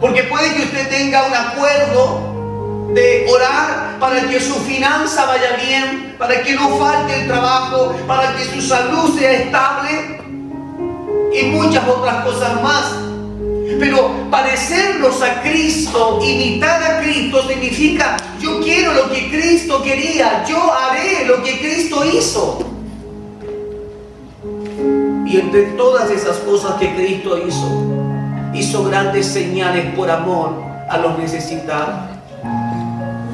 Porque puede que usted tenga un acuerdo de orar para que su finanza vaya bien, para que no falte el trabajo, para que su salud sea estable y muchas otras cosas más. Pero parecernos a Cristo, imitar a Cristo, significa yo quiero lo que Cristo quería, yo haré lo que Cristo hizo. Y entre todas esas cosas que Cristo hizo grandes señales por amor a los necesitados,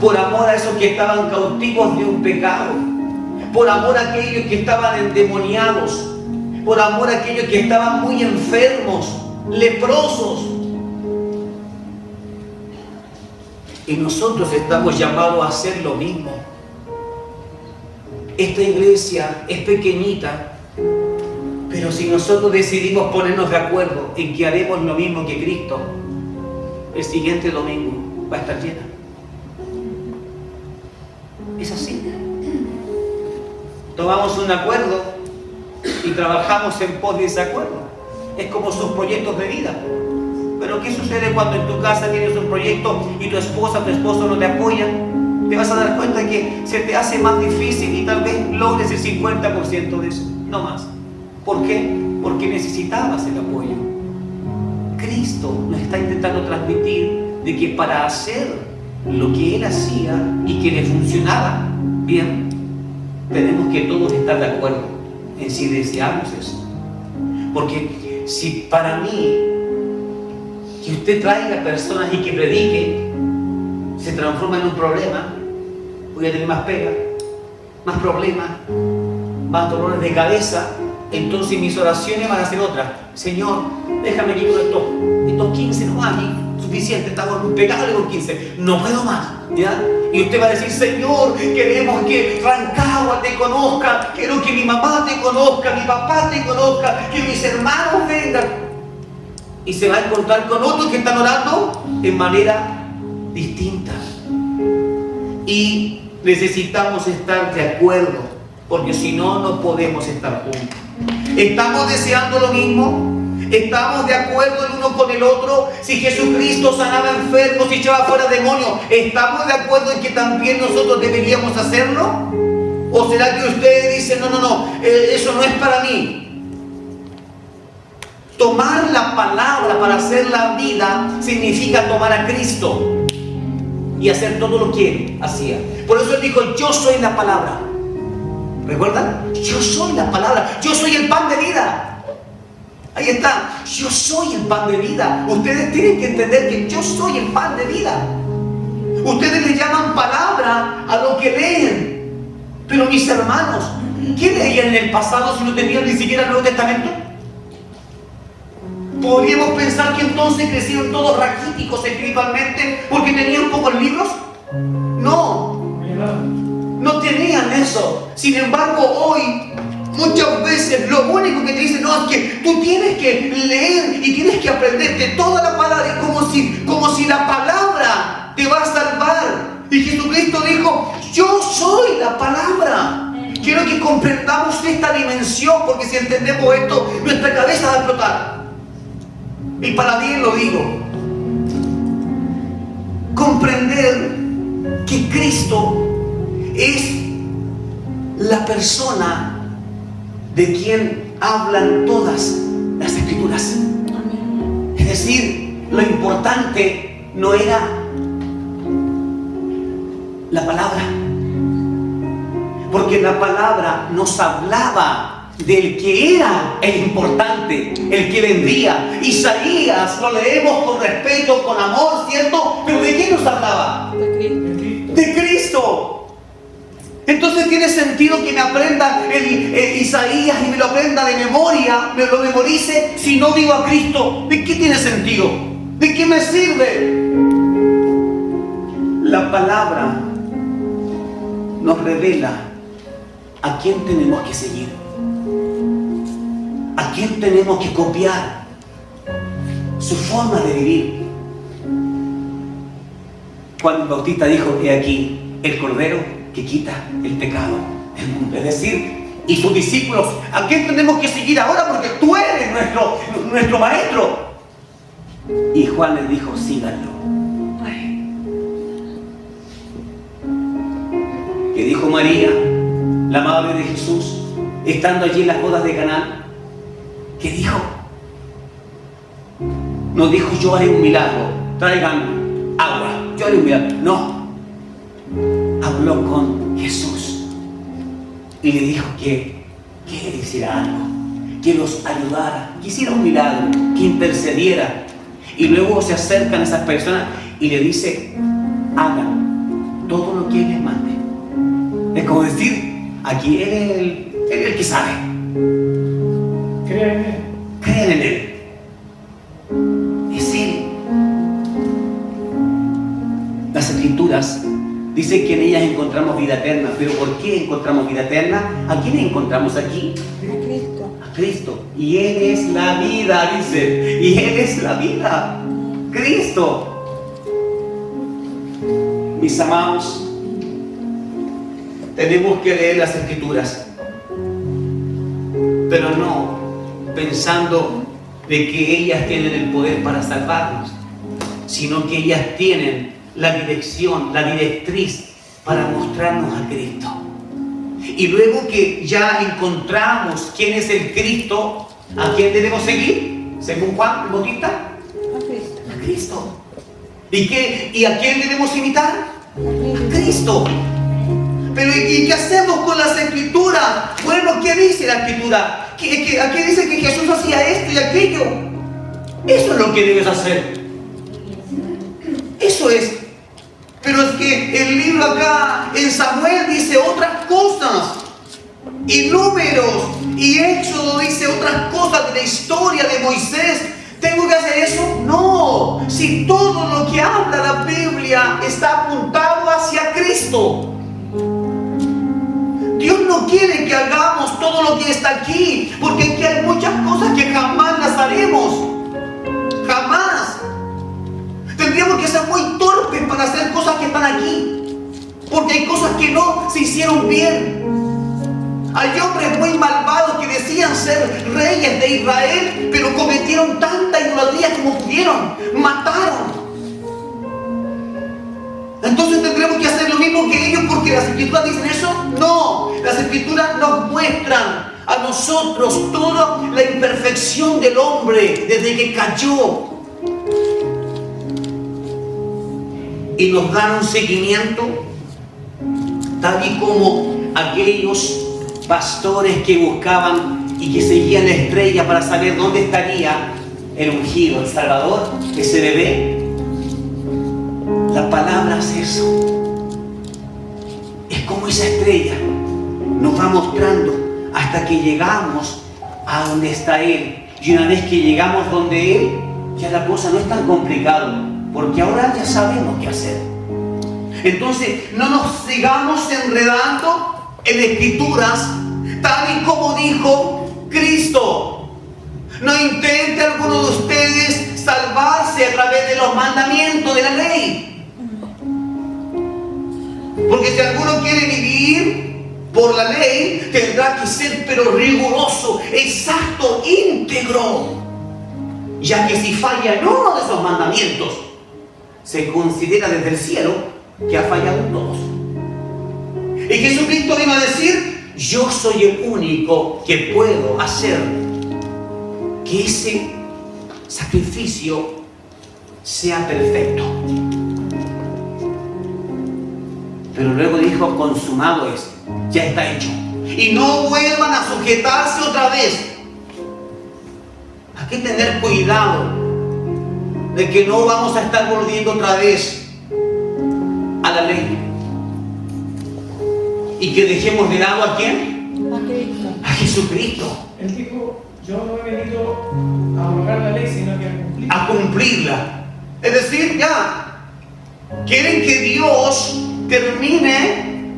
por amor a esos que estaban cautivos de un pecado, por amor a aquellos que estaban endemoniados, por amor a aquellos que estaban muy enfermos, leprosos. Y nosotros estamos llamados a hacer lo mismo. Esta iglesia es pequeñita, pero si nosotros decidimos ponernos de acuerdo en que haremos lo mismo que Cristo, el siguiente domingo va a estar llena. Es así. Tomamos un acuerdo y trabajamos en pos de ese acuerdo. Es como sus proyectos de vida. Pero ¿qué sucede cuando en tu casa tienes un proyecto y tu esposa, tu esposo no te apoyan? te vas a dar cuenta que se te hace más difícil y tal vez logres el 50% de eso, no más. ¿Por qué? Porque necesitabas el apoyo. Cristo nos está intentando transmitir de que para hacer lo que Él hacía y que le funcionaba bien, tenemos que todos estar de acuerdo en si deseamos eso. Porque si para mí, que usted traiga personas y que predique, se transforma en un problema, voy a tener más pega, más problemas, más dolores de cabeza, entonces mis oraciones van a ser otras. Señor, déjame aquí con estos 15 nomás, y suficiente, estamos impecables con 15, no puedo más, ¿ya? Y usted va a decir, Señor, queremos que Rancagua te conozca, quiero que mi mamá te conozca, mi papá te conozca, que mis hermanos vengan. Y se va a encontrar con otros que están orando en manera distinta. Y necesitamos estar de acuerdo, porque si no, no podemos estar juntos. ¿Estamos deseando lo mismo? ¿Estamos de acuerdo el uno con el otro? Si Jesucristo sanaba enfermos y echaba fuera demonios, ¿estamos de acuerdo en que también nosotros deberíamos hacerlo? ¿O será que usted dice, no, eso no es para mí? Tomar la palabra para hacer la vida significa tomar a Cristo y hacer todo lo que Él hacía. Por eso Él dijo, yo soy la palabra. ¿Recuerdan? Yo soy la palabra, yo soy el pan de vida. Ahí está, yo soy el pan de vida. Ustedes tienen que entender que yo soy el pan de vida. Ustedes le llaman palabra a lo que leen. Pero mis hermanos, ¿qué leían en el pasado si no tenían ni siquiera el Nuevo Testamento? ¿Podríamos pensar que entonces crecieron todos raquíticos espiritualmente porque tenían pocos libros? No tenían eso. Sin embargo, hoy muchas veces lo único que te dicen, no, es que tú tienes que leer y tienes que aprenderte toda la palabra, como si la palabra te va a salvar. Y Jesucristo dijo, yo soy la palabra. Quiero que comprendamos esta dimensión, porque si entendemos esto, nuestra cabeza va a explotar. Y para bien lo digo. Comprender que Cristo es la persona de quien hablan todas las Escrituras. Es decir, lo importante no era la palabra, porque la palabra nos hablaba del que era el importante, el que vendría. Isaías lo leemos con respeto, con amor, ¿cierto? Pero ¿de qué nos hablaba? De Cristo. Entonces tiene sentido que me aprenda Isaías y me lo aprenda de memoria, me lo memorice, si no digo a Cristo. ¿De qué tiene sentido? ¿De qué me sirve? La palabra nos revela a quién tenemos que seguir, a quién tenemos que copiar, su forma de vivir. Juan el Bautista dijo, he aquí el Cordero que quita el pecado del mundo. Es decir, y sus discípulos, ¿a quién tenemos que seguir ahora? Porque tú eres nuestro maestro. Y Juan les dijo, síganlo. Que dijo María, la madre de Jesús, estando allí en las bodas de Caná, que dijo, no dijo yo haré un milagro, traigan agua, yo haré un milagro. No, habló con Jesús y le dijo que él hiciera algo, que los ayudara, que hiciera un milagro, que intercediera. Y luego se acercan esas personas y le dice, hagan todo lo que Él les mande. Es como decir, aquí Él es el que sabe. Crean en Él. Es Él. Las Escrituras dicen que en ellas encontramos vida eterna. ¿Pero por qué encontramos vida eterna? ¿A quién encontramos aquí? A Cristo. A Cristo. Y Él es la vida, dice. Y Él es la vida. Cristo. Mis amados, tenemos que leer las Escrituras, pero no pensando de que ellas tienen el poder para salvarnos, sino que ellas tienen la dirección, la directriz para mostrarnos a Cristo. Y luego que ya encontramos quién es el Cristo, ¿a quién debemos seguir? Según Juan el Bautista, a Cristo. ¿Y a quién debemos imitar? A Cristo. Pero ¿y qué hacemos con las Escrituras? Bueno, ¿qué dice la Escritura? Aquí dice que Jesús hacía esto y aquello. Eso es lo que debes hacer. Eso es. Pero es que el libro acá en Samuel dice otras cosas. Y Números y Éxodo dice otras cosas de la historia de Moisés. ¿Tengo que hacer eso? No. Si todo lo que habla la Biblia está apuntado hacia Cristo. Dios no quiere que hagamos todo lo que está aquí, porque aquí hay muchas cosas que jamás las haremos. Jamás. Tendríamos que ser muy torpes para hacer cosas que están aquí, porque hay cosas que no se hicieron bien. Hay hombres muy malvados que decían ser reyes de Israel, pero cometieron tanta idolatría como pudieron. Mataron. Entonces tendremos que hacer lo mismo que ellos, porque las Escrituras dicen eso. No, las Escrituras nos muestran a nosotros toda la imperfección del hombre desde que cayó, y nos dan un seguimiento tal y como aquellos pastores que buscaban y que seguían la estrella para saber dónde estaría el ungido, el Salvador, ese bebé. La palabra es eso. Es como esa estrella nos va mostrando hasta que llegamos a donde está Él. Y una vez que llegamos donde Él, ya la cosa no es tan complicada, porque ahora ya sabemos qué hacer. Entonces no nos sigamos enredando en Escrituras tal y como dijo Cristo. No intente alguno de ustedes salvarse a través de los mandamientos de la ley. Porque si alguno quiere vivir por la ley, tendrá que ser pero riguroso, exacto, íntegro. Ya que si falla en uno de esos mandamientos, se considera desde el cielo que ha fallado en todos. Y Jesucristo vino a decir: yo soy el único que puedo hacer que ese sacrificio sea perfecto. Pero luego dijo: consumado es, ya está hecho. Y no vuelvan a sujetarse otra vez. Hay que tener cuidado de que no vamos a estar volviendo otra vez a la ley. Y que dejemos de lado ¿a quién? A Cristo. A Jesucristo. Él dijo: yo no he venido a abrogar la ley, sino que a cumplirla. A cumplirla. Es decir, ya quieren que Dios termine,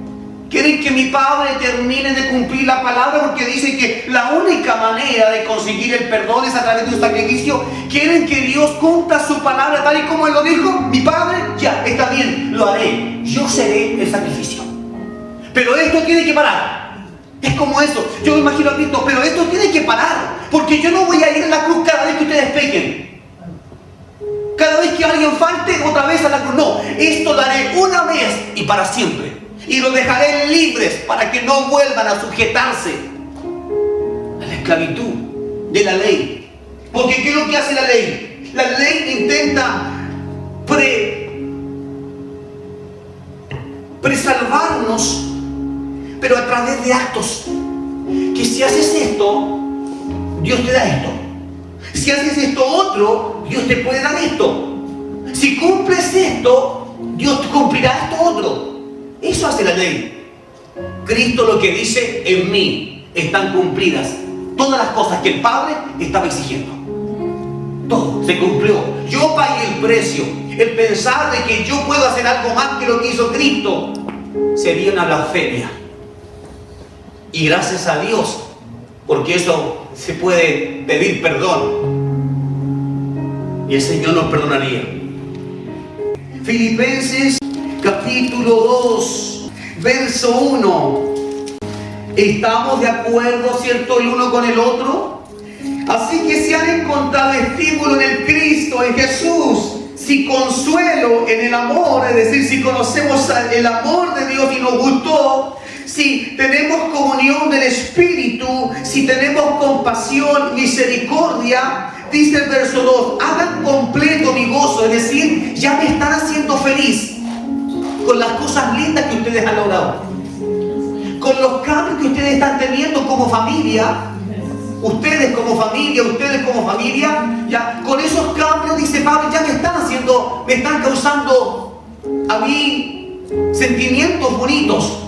quieren que mi Padre termine de cumplir la palabra, porque dice que la única manera de conseguir el perdón es a través de un sacrificio. Quieren que Dios cumpla su palabra tal y como Él lo dijo. Mi Padre, ya, está bien, lo haré. Yo seré el sacrificio. Pero esto tiene que parar. Es como eso. Yo me imagino a Cristo, pero esto tiene que parar, porque yo no voy a ir a la cruz cada vez que ustedes pequen. Cada vez que alguien falte, otra vez a la cruz. No, esto lo haré una vez y para siempre. Y los dejaré libres para que no vuelvan a sujetarse a la esclavitud de la ley. Porque ¿qué es lo que hace la ley? La ley intenta presalvarnos, pero a través de actos. Que si haces esto, Dios te da esto. Si haces esto otro, Dios te puede dar esto. Si cumples esto, Dios te cumplirá esto otro. Eso hace la ley. Cristo lo que dice: en mí están cumplidas todas las cosas que el Padre estaba exigiendo. Todo se cumplió. Yo pagué el precio. El pensar de que yo puedo hacer algo más que lo que hizo Cristo sería una blasfemia. Y gracias a Dios, porque eso se puede pedir perdón. Y el Señor nos perdonaría. Filipenses capítulo 2, verso 1. ¿Estamos de acuerdo, cierto, el uno con el otro? Así que si han encontrado estímulo en el Cristo, en Jesús, si consuelo en el amor, es decir, si conocemos el amor de Dios y nos gustó, si tenemos comunión del Espíritu, si tenemos compasión, misericordia, dice el verso 2, hagan completo mi gozo, es decir, ya me están haciendo feliz con las cosas lindas que ustedes han logrado, con los cambios que ustedes están teniendo como familia. Ustedes como familia, ya con esos cambios, dice Pablo, ya me están causando a mí sentimientos bonitos.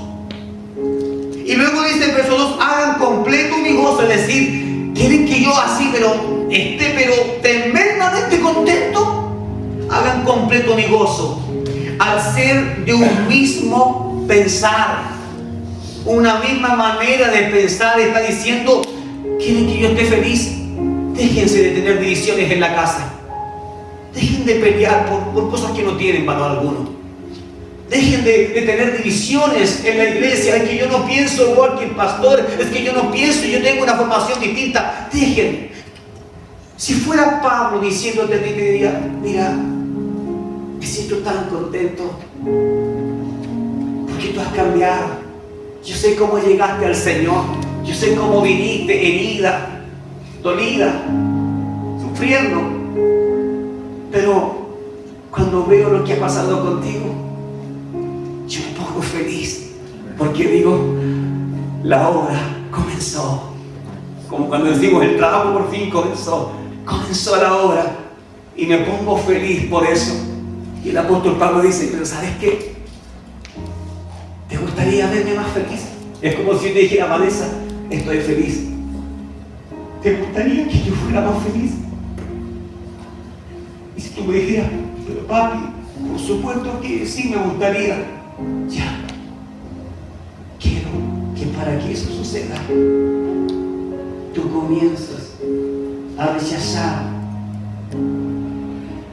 Y luego dice el verso 2, hagan completo mi gozo, es decir, quieren que yo así, pero tremendamente contento. Hagan completo mi gozo, al ser de un mismo pensar, una misma manera de pensar. Está diciendo, quieren que yo esté feliz, déjense de tener divisiones en la casa, dejen de pelear por cosas que no tienen valor alguno, dejen de tener divisiones en la iglesia. Es que yo no pienso igual que el pastor, es que yo no pienso, yo tengo una formación distinta. Dejen. Si fuera Pablo diciéndote a ti, te diría, mira, me siento tan contento porque tú has cambiado. Yo sé cómo llegaste al Señor, yo sé cómo viniste herida, dolida, sufriendo, pero cuando veo lo que ha pasado contigo, yo me pongo feliz, porque digo, la obra comenzó. Como cuando decimos, el trabajo por fin comenzó la obra, y me pongo feliz por eso. Y el apóstol Pablo dice, pero ¿sabes qué? ¿Te gustaría verme más feliz? Es como si te dijera, Vanessa, estoy feliz. ¿Te gustaría que yo fuera más feliz? Y si tú me dijeras, pero papi, por supuesto que sí me gustaría. Ya, quiero que para que eso suceda, tú comienzas a rechazar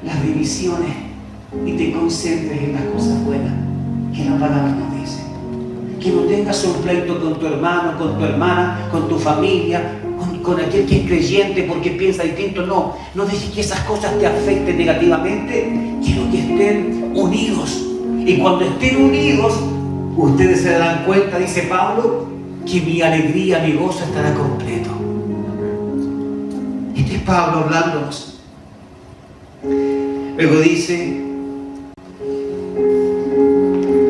las divisiones y te concentres en las cosas buenas que la palabra nos dice. Que no tengas un pleito con tu hermano, con tu hermana, con tu familia, con aquel que es creyente porque piensa distinto. No dejes que esas cosas te afecten negativamente. Quiero que estén unidos. Y cuando estén unidos, ustedes se darán cuenta, dice Pablo, que mi alegría, mi gozo estará completo. Este es Pablo hablándonos. Luego dice,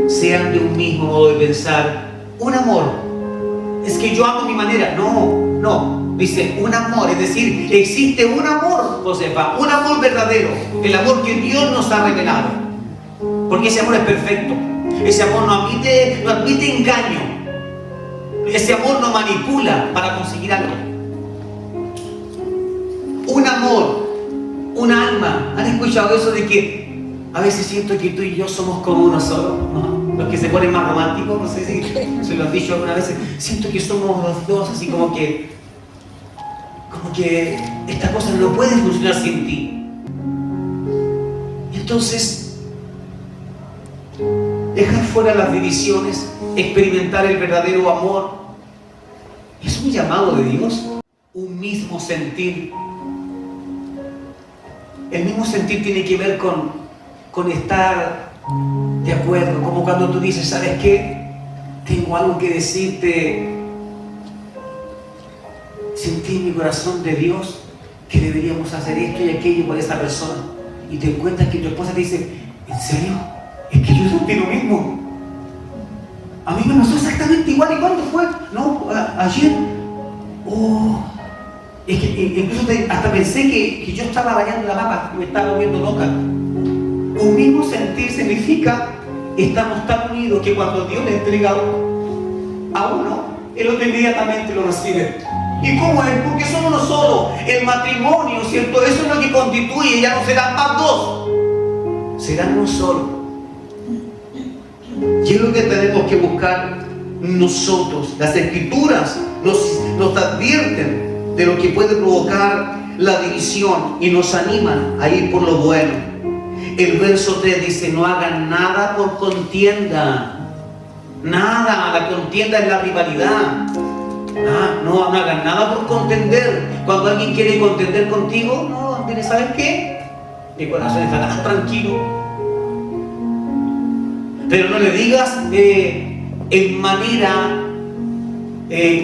sean de un mismo modo de pensar, un amor. Es que yo amo mi manera. No. Dice un amor, es decir, existe un amor, Josefa, un amor verdadero, el amor que Dios nos ha revelado. Porque ese amor es perfecto. Ese amor no admite engaño. Ese amor no manipula para conseguir algo. Un amor, un alma. ¿Han escuchado eso de que a veces siento que tú y yo somos como uno solo? ¿No? Los que se ponen más románticos, no sé si se lo han dicho alguna vez. Siento que somos los dos, así como que esta cosa no puede funcionar sin ti. Y entonces, dejar fuera las divisiones, experimentar el verdadero amor, es un llamado de Dios. Un mismo sentir. El mismo sentir tiene que ver con estar de acuerdo, como cuando tú dices, ¿sabes qué? Tengo algo que decirte. Sentí en mi corazón de Dios que deberíamos hacer esto y aquello por esa persona. Y te encuentras que tu esposa te dice, ¿en serio? Es que yo sentí lo mismo. A mí me pasó exactamente igual. ¿Y cuándo fue? No, ayer. Es que incluso hasta pensé que yo estaba bañando la papa, me estaba volviendo loca. Un mismo sentir significa, estamos tan unidos que cuando Dios le entrega a uno, el otro inmediatamente lo recibe. ¿Y cómo es? Porque somos uno solo. El matrimonio, ¿cierto? Eso es lo que constituye. Ya no serán más dos, serán uno solo. Y es lo que tenemos que buscar nosotros. Las Escrituras nos advierten de lo que puede provocar la división y nos animan a ir por lo bueno. El verso 3 dice, no hagan nada por contienda. Nada, la contienda es la rivalidad. No hagan nada por contender. Cuando alguien quiere contender contigo, no, mire, ¿sabes qué? mi corazón está tan tranquilo. Pero no le digas en manera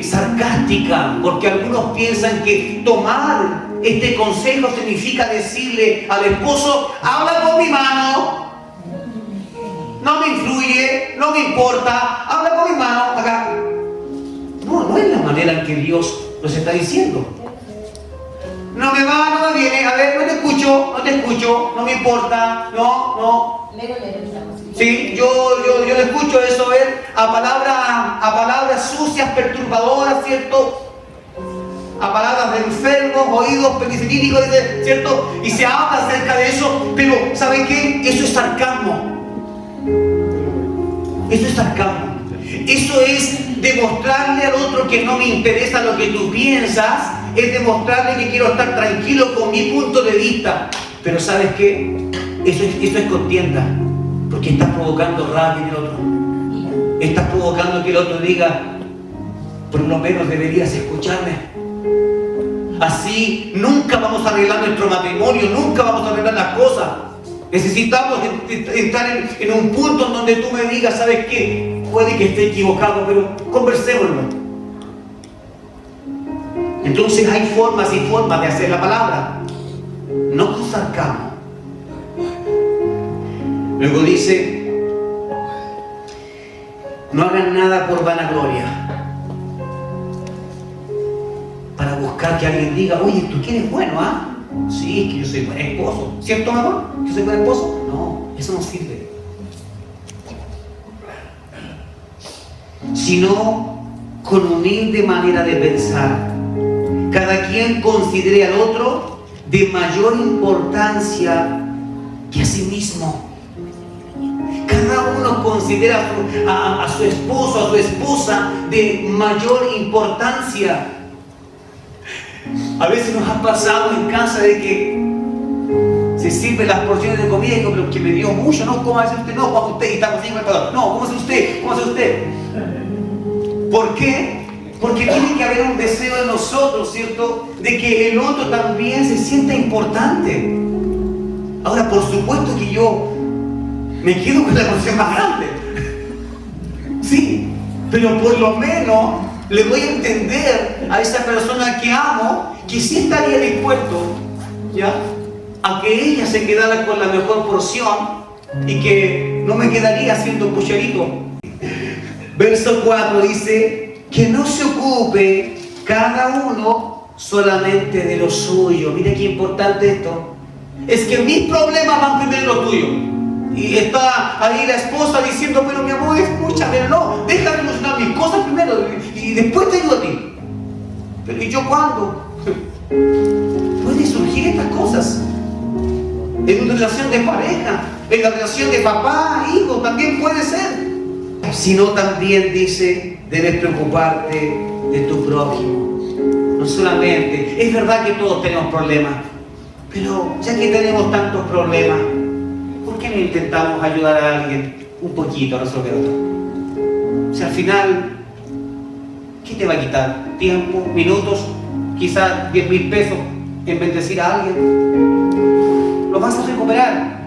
sarcástica, porque algunos piensan que tomar este consejo significa decirle al esposo: habla con mi mano, no me influye, no me importa, habla con mi mano acá. No es la manera en que Dios nos está diciendo. No me va, no me viene, a ver, no te escucho, no me importa, no. Sí, yo le escucho eso, ver, a palabras sucias, perturbadoras, ¿cierto? A palabras de enfermos, oídos penicilínicos, ¿cierto? Y se habla acerca de eso, pero ¿saben qué? Eso es sarcasmo. Eso es sarcasmo. Eso es demostrarle al otro que no me interesa lo que tú piensas, es demostrarle que quiero estar tranquilo con mi punto de vista. Pero ¿sabes qué? Eso es contienda, porque estás provocando rabia en el otro. Estás provocando que el otro diga: por lo menos deberías escucharme. Así nunca vamos a arreglar nuestro matrimonio, nunca vamos a arreglar las cosas. Necesitamos estar en un punto en donde tú me digas: ¿sabes qué? Puede que esté equivocado, pero conversémoslo. Entonces hay formas y formas de hacer la palabra, no con sarcasmo. Luego dice: no hagan nada por vanagloria, para buscar que alguien diga: oye, tú que eres bueno, ¿ah? Sí, es que yo soy buen esposo. ¿Cierto, mi amor? ¿Yo soy buen esposo? No, eso no sirve. Sino con humilde manera de pensar. Cada quien considere al otro de mayor importancia que a sí mismo. Cada uno considera a su esposo, a su esposa de mayor importancia. A veces nos ha pasado en casa de que se sirven las porciones de comida y digo: pero que me dio mucho, ¿no? ¿Cómo hace usted? No, ¿cómo usted? Y estamos sin preparador. No, ¿cómo hace usted? ¿Cómo hace usted? ¿Por qué? Porque tiene que haber un deseo de nosotros, ¿cierto? De que el otro también se sienta importante. Ahora, por supuesto que yo me quedo con la porción más grande. Sí, pero por lo menos le doy a entender a esa persona que amo que sí estaría dispuesto, ¿ya?, a que ella se quedara con la mejor porción y que no me quedaría haciendo pucherito. Verso 4 dice: que no se ocupe cada uno solamente de lo suyo. Mira qué importante esto. Es que mis problemas van primero lo tuyo. Y está ahí la esposa diciendo: pero mi amor, escúchame, no, déjame solucionar mis cosas primero y después te ayudo a ti. Pero ¿y yo cuándo? Pueden surgir estas cosas en una relación de pareja, en la relación de papá, hijo, también puede ser. Sino también dice: debes preocuparte de tu prójimo. No solamente, es verdad que todos tenemos problemas, pero ya que tenemos tantos problemas, ¿por qué no intentamos ayudar a alguien un poquito a resolver otro? O sea, al final, ¿qué te va a quitar? ¿Tiempo? ¿Minutos? Quizás 10.000 pesos en bendecir a alguien. Lo vas a recuperar.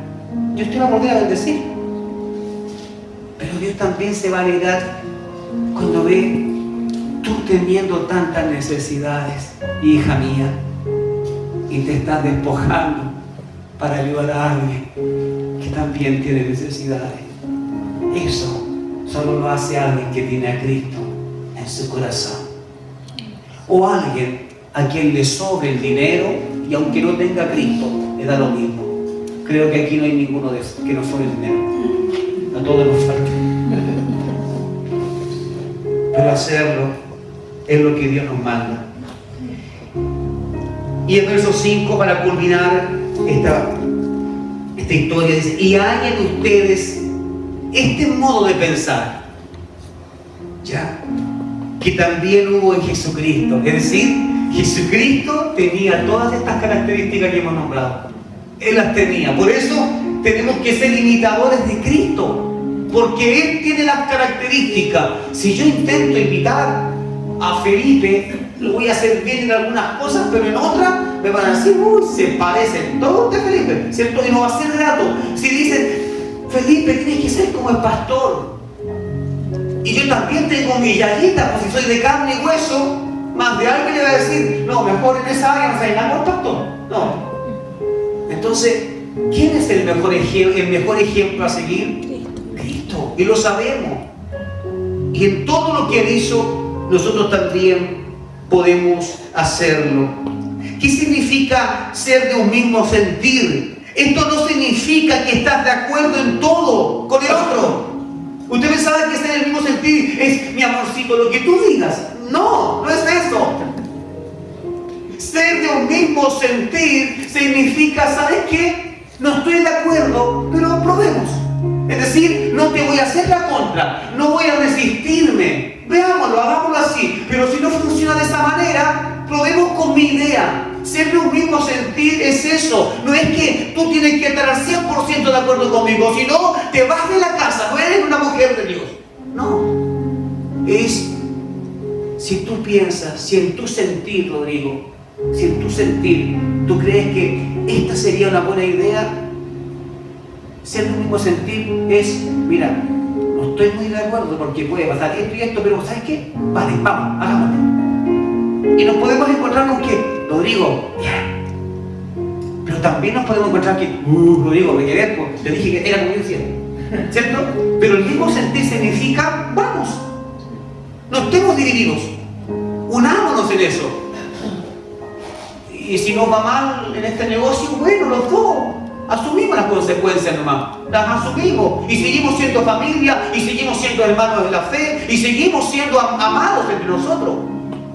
Dios te va a volver a bendecir. Pero Dios también se va a alegrar cuando ve tú teniendo tantas necesidades, hija mía, y te estás despojando para ayudar a alguien que también tiene necesidades. Eso solo lo hace alguien que tiene a Cristo en su corazón. O alguien a quien le sobre el dinero y aunque no tenga a Cristo, le da lo mismo. Creo que aquí no hay ninguno de esos que nos sobre el dinero. A todos nos falta. Pero hacerlo es lo que Dios nos manda. Y el verso 5, para culminar esta historia, dice: y hay en ustedes este modo de pensar, ¿ya?, que también hubo en Jesucristo. Es decir, Jesucristo tenía todas estas características que hemos nombrado. Él las tenía. Por eso tenemos que ser imitadores de Cristo, porque Él tiene las características. Si yo intento imitar a Felipe, lo voy a hacer bien en algunas cosas, pero en otras me van a decir, uy, se parecen todos de Felipe, ¿cierto? Y no va a ser grato. Si dicen, Felipe, tienes que ser como el pastor. Y yo también tengo mi yayita, pues si soy de carne y hueso, más de alguien le va a decir, no, mejor en esa área no se nada con pastor. No. Entonces, ¿quién es el mejor ejemplo a seguir? Cristo. Y lo sabemos. Y en todo lo que Él hizo, nosotros también podemos hacerlo. ¿Qué significa ser de un mismo sentir? Esto no significa que estás de acuerdo en todo con el otro. Usted pensaba que ser el mismo sentir es, mi amorcito, lo que tú digas. No, no es eso. Ser de un mismo sentir significa, ¿sabes qué? No estoy de acuerdo, pero probemos. Es decir, no te voy a hacer la contra, no voy a resistirme. Veámoslo, hagámoslo así. Pero si no funciona de esa manera, probemos con mi idea. Ser de un mismo sentir es eso. No es que tú tienes que estar al 100% de acuerdo conmigo, sino te vas de la casa, no eres una mujer de Dios. No. Es, si tú piensas, si en tu sentir, Rodrigo, si en tu sentir, tú crees que esta sería una buena idea, ser de un mismo sentir es, mira, no estoy muy de acuerdo porque puede pasar esto y esto, pero ¿sabes qué? Vale, vamos, hagámoslo. Y nos podemos encontrar con que, Rodrigo, bien. Pero también nos podemos encontrar que, Rodrigo, me quedé, pues, te dije que era como yo decía, ¿cierto? Pero el mismo sentir significa, vamos, no estemos divididos, unámonos en eso. Y si nos va mal en este negocio, bueno, los dos asumimos las consecuencias nomás, las asumimos y seguimos siendo familia y seguimos siendo hermanos de la fe y seguimos siendo amados entre nosotros.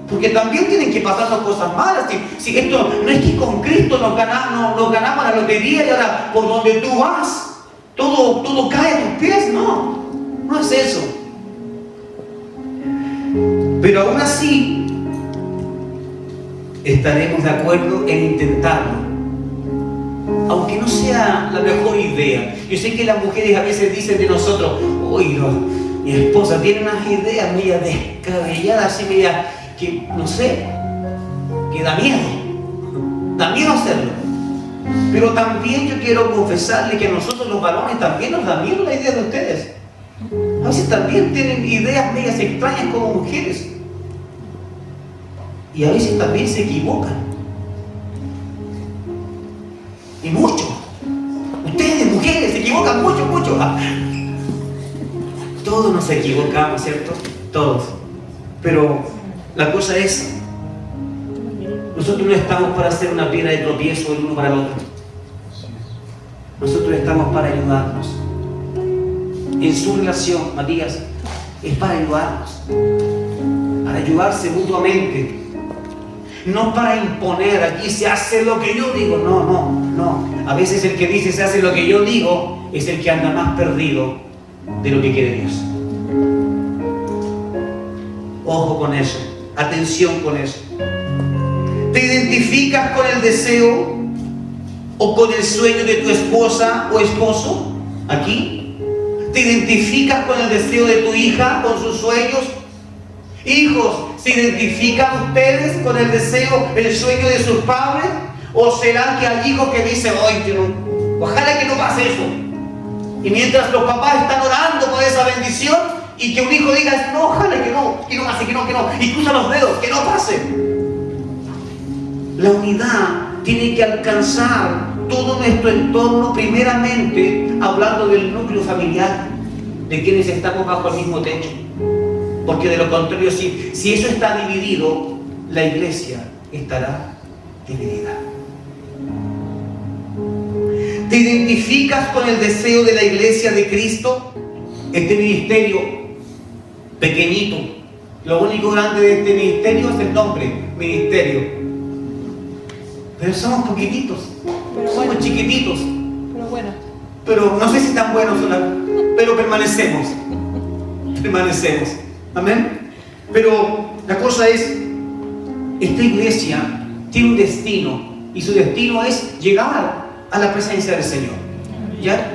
Porque también tienen que pasarnos cosas malas. Si esto no es que con Cristo nos ganamos la lotería y ahora por donde tú vas, todo cae a tus pies. No, no es eso. Pero aún así, estaremos de acuerdo en intentarlo. Aunque no sea la mejor idea. Yo sé que las mujeres a veces dicen de nosotros, uy, mi esposa tiene unas ideas media descabelladas, así media, que no sé, que da miedo hacerlo. Pero también yo quiero confesarle que a nosotros los varones también nos da miedo la idea de ustedes. A veces también tienen ideas medias extrañas como mujeres. Y a veces también se equivocan. Y mucho. Ustedes, mujeres, se equivocan mucho. Todos nos equivocamos, ¿cierto? Todos. Pero la cosa es, nosotros no estamos para hacer una piedra de tropiezo el uno para el otro. Nosotros estamos para ayudarnos. En su relación, Matías, es para ayudarnos. Para ayudarse mutuamente. No para imponer, aquí se hace lo que yo digo. No. A veces el que dice se hace lo que yo digo es el que anda más perdido de lo que quiere Dios. Ojo con eso, atención con eso. ¿Te identificas con el deseo o con el sueño de tu esposa o esposo? Aquí. ¿Te identificas con el deseo de tu hija, con sus sueños? Hijos, ¿se identifican ustedes con el deseo, el sueño de sus padres? ¿O será que hay hijos que dicen, ojalá que no pase eso? Y mientras los papás están orando por esa bendición, y que un hijo diga, no, ojalá que no pase, que no, y cruza los dedos, que no pase. La unidad tiene que alcanzar todo nuestro entorno, primeramente hablando del núcleo familiar, de quienes estamos bajo el mismo techo. Porque de lo contrario, si eso está dividido, la iglesia estará dividida. ¿Te identificas con el deseo de la iglesia de Cristo? Este ministerio pequeñito, lo único grande de este ministerio es el nombre, ministerio. Pero somos poquititos, somos chiquititos. Pero no sé si tan buenos, pero permanecemos. Amén. Pero la cosa es, esta iglesia tiene un destino y su destino es llegar a la presencia del Señor. ¿Ya?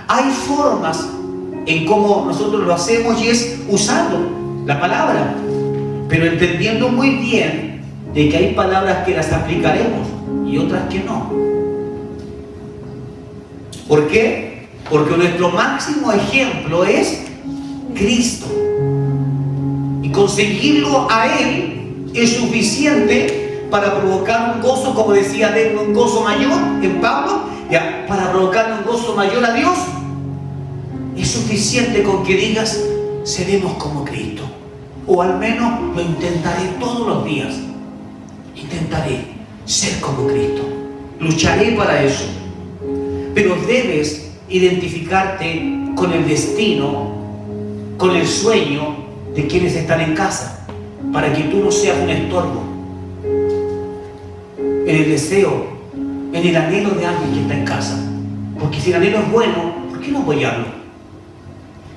Hay formas en cómo nosotros lo hacemos y es usando la palabra, pero entendiendo muy bien de que hay palabras que las aplicaremos y otras que no. ¿Por qué? Porque nuestro máximo ejemplo es Cristo. Y conseguirlo a Él es suficiente para provocar un gozo, como decía Debra, un gozo mayor en Pablo, ya, para provocar un gozo mayor a Dios. Es suficiente con que digas, seremos como Cristo. O al menos lo intentaré todos los días. Intentaré ser como Cristo. Lucharé para eso. Pero debes identificarte con el destino, con el sueño de quienes están en casa, para que tú no seas un estorbo en el deseo, en el anhelo de alguien que está en casa. Porque si el anhelo es bueno, ¿por qué no apoyarlo?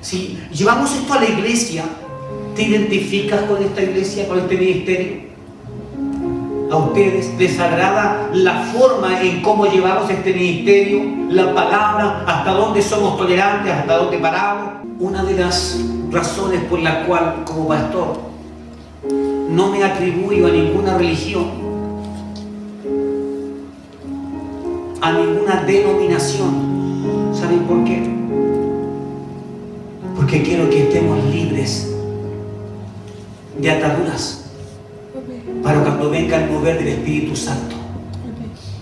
Si llevamos esto a la iglesia, ¿te identificas con esta iglesia, con este ministerio? ¿A ustedes les agrada la forma en cómo llevamos este ministerio, la palabra, hasta dónde somos tolerantes, hasta dónde paramos? Una de las razones por la cual, como pastor, no me atribuyo a ninguna religión, a ninguna denominación. ¿Saben por qué? Porque quiero que estemos libres de ataduras para cuando venga el mover del Espíritu Santo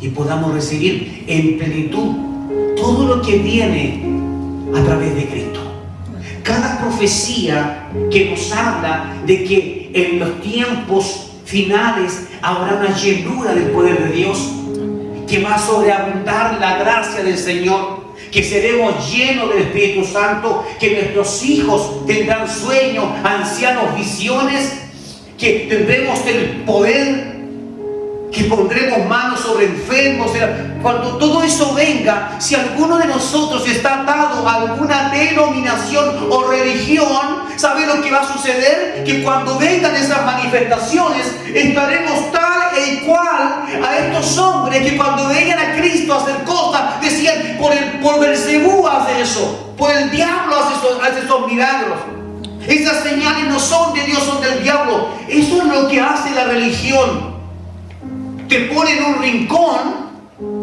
y podamos recibir en plenitud todo lo que viene a través de Cristo. Cada profecía que nos habla de que en los tiempos finales habrá una llenura del poder de Dios, que va a sobreabundar la gracia del Señor, que seremos llenos del Espíritu Santo, que nuestros hijos tendrán sueños, ancianos visiones, que tendremos el poder, que pondremos manos sobre enfermos. Cuando todo eso venga, si alguno de nosotros está atado a alguna denominación o religión, ¿sabe lo que va a suceder? Que cuando vengan esas manifestaciones, estaremos tal e igual a estos hombres que cuando veían a Cristo hacer cosas, decían, por Belcebú hace eso, por el diablo hace esos milagros. Esas señales no son de Dios, son del diablo. Eso es lo que hace la religión. Te pone en un rincón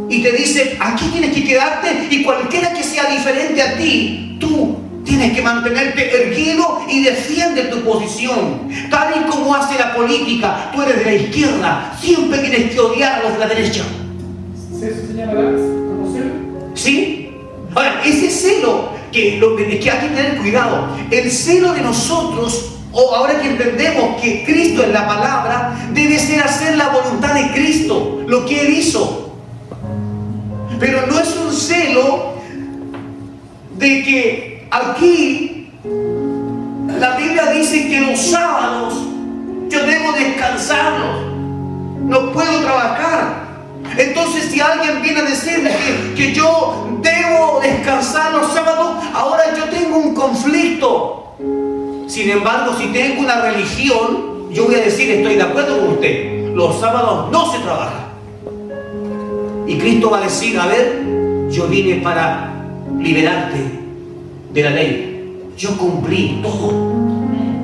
y te dice, aquí tienes que quedarte, y cualquiera que sea diferente a ti, tú tienes que mantenerte erguido y defiende tu posición. Tal y como hace la política, tú eres de la izquierda, siempre tienes que odiar a los de la derecha. ¿Eso se llama como celo? ¿Sí? Ahora, ese celo que hay que tener cuidado. El celo de nosotros, o ahora que entendemos que Cristo es la palabra, debe ser hacer la voluntad de Cristo, lo que Él hizo. Pero no es un celo de que aquí la Biblia dice que los sábados yo debo descansarlos, no puedo trabajar. Entonces, si alguien viene a decirme que yo debo descansar los sábados, ahora yo tengo un conflicto. Sin embargo, si tengo una religión, yo voy a decir, estoy de acuerdo con usted, los sábados no se trabaja. Y Cristo va a decir, a ver, yo vine para liberarte de la ley. Yo cumplí todo.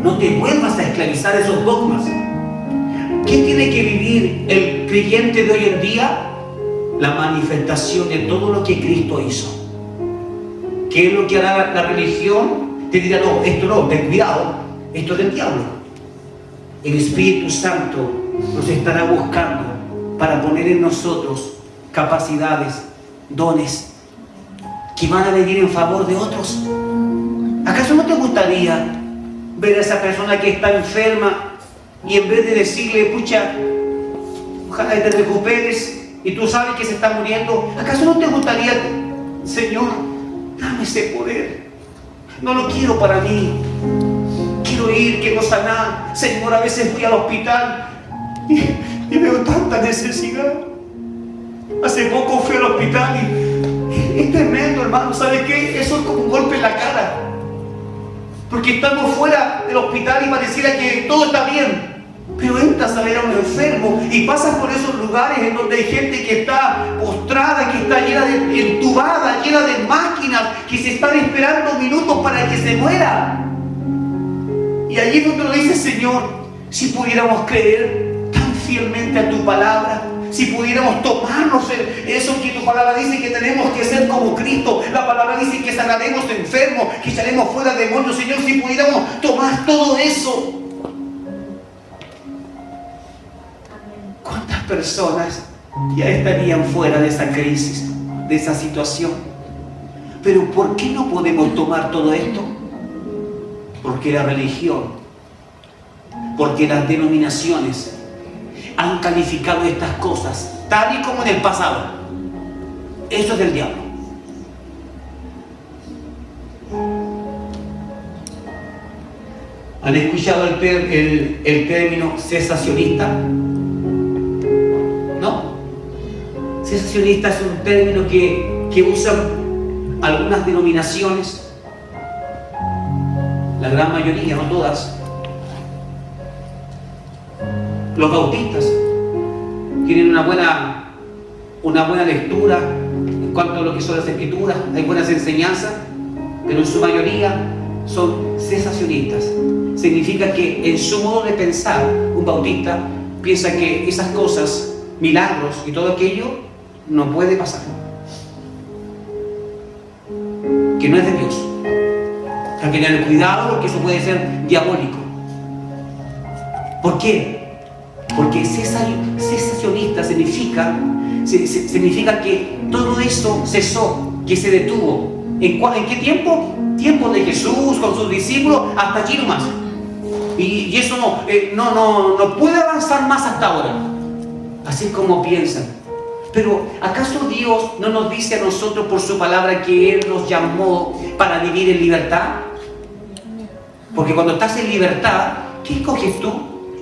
No te vuelvas a esclavizar esos dogmas. ¿Qué tiene que vivir el creyente de hoy en día? La manifestación de todo lo que Cristo hizo. ¿Qué es lo que hará la religión? Te dirá, no, esto no, ten cuidado, esto es del diablo. El Espíritu Santo nos estará buscando para poner en nosotros capacidades, dones, que van a venir en favor de otros. ¿Acaso no te gustaría ver a esa persona que está enferma y en vez de decirle, pucha, ojalá te recuperes, y tú sabes que se está muriendo, ¿acaso no te gustaría, Señor, dame ese poder? No lo quiero para mí, quiero ir, quiero sanar. Señor, a veces voy al hospital y veo tanta necesidad. Hace poco fui al hospital y es tremendo, hermano. ¿Sabe qué? Eso es como un golpe en la cara, porque estamos fuera del hospital y pareciera que todo está bien, pero entras a ver a un enfermo y pasas por esos lugares en donde hay gente que está postrada, que está entubada, llena de máquinas, que se están esperando minutos para que se muera. Y allí es donde lo dice, Señor, si pudiéramos creer, tan fielmente a tu palabra, si pudiéramos tomarnos eso que tu palabra dice que tenemos que ser como Cristo. La palabra dice que sanaremos enfermos, que echaremos fuera demonios. Señor, si pudiéramos tomar todo eso. ¿Cuántas personas ya estarían fuera de esa crisis, de esa situación? Pero ¿por qué no podemos tomar todo esto? Porque la religión, porque las denominaciones han calificado estas cosas tal y como en el pasado. Eso es del diablo. ¿Han escuchado el término cesacionista? ¿No? Cesacionista es un término que usan algunas denominaciones, la gran mayoría, no todas. Los bautistas tienen una buena lectura en cuanto a lo que son las escrituras, hay buenas enseñanzas, pero en su mayoría son cesacionistas. Significa que en su modo de pensar, un bautista piensa que esas cosas, milagros y todo aquello, no puede pasar. Que no es de Dios. Hay que tener cuidado porque eso puede ser diabólico. ¿Por qué? Porque cesacionista significa que todo eso cesó, que se detuvo. ¿En qué tiempo? Tiempo de Jesús con sus discípulos, hasta allí nomás. Y eso no puede avanzar más hasta ahora. Así es como piensan. Pero ¿acaso Dios no nos dice a nosotros por su palabra que Él nos llamó para vivir en libertad? Porque cuando estás en libertad, ¿qué escoges tú?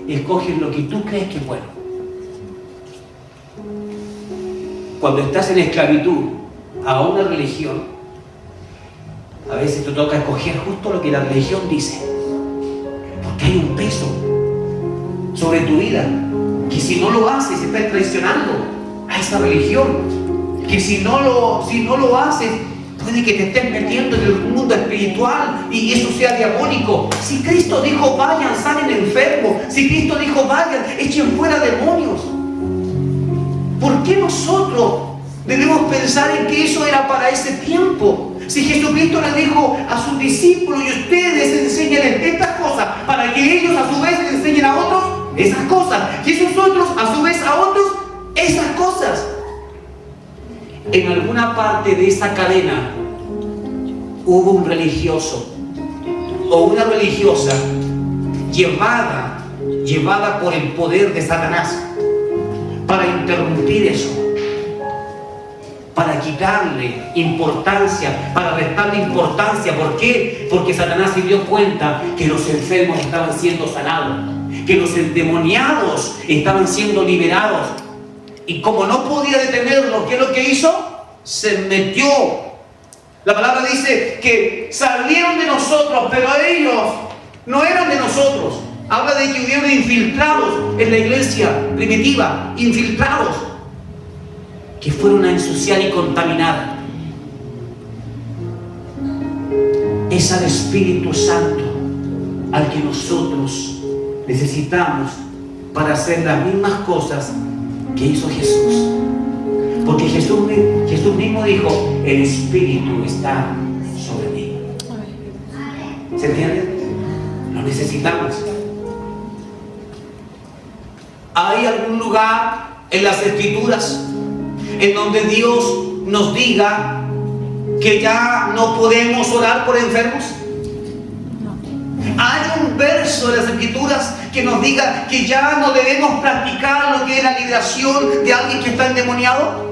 Escoges lo que tú crees que es bueno. Cuando estás en esclavitud a una religión, a veces te toca escoger justo lo que la religión dice, porque hay un peso sobre tu vida, que si no lo haces estás traicionando a esa religión, que si no lo haces puede que te estés metiendo en el mundo espiritual y eso sea diabólico. Si Cristo dijo vayan, sanen enfermos, si Cristo dijo vayan, echen fuera demonios, ¿por qué nosotros debemos pensar en que eso era para ese tiempo? Si Jesucristo les dijo a sus discípulos y ustedes enseñan estas cosas para que ellos a su vez le enseñen a otros esas cosas y esos otros a su vez a otros esas cosas. En alguna parte de esa cadena hubo un religioso o una religiosa llevada por el poder de Satanás para interrumpir eso, para quitarle importancia, para restarle importancia. ¿Por qué? Porque Satanás se dio cuenta que los enfermos estaban siendo sanados, que los endemoniados estaban siendo liberados. Y como no podía detenerlo, ¿qué es lo que hizo? Se metió. La palabra dice que salieron de nosotros, pero ellos no eran de nosotros. Habla de que hubieron infiltrados en la iglesia primitiva, infiltrados, que fueron a ensuciar y contaminar. Es al Espíritu Santo al que nosotros necesitamos para hacer las mismas cosas que hizo Jesús. Porque Jesús mismo dijo, el Espíritu está sobre mí. ¿Se entiende? Lo necesitamos. ¿Hay algún lugar en las Escrituras en donde Dios nos diga que ya no podemos orar por enfermos? ¿Hay un verso de las Escrituras que nos diga que ya no debemos practicar lo que es la liberación de alguien que está endemoniado?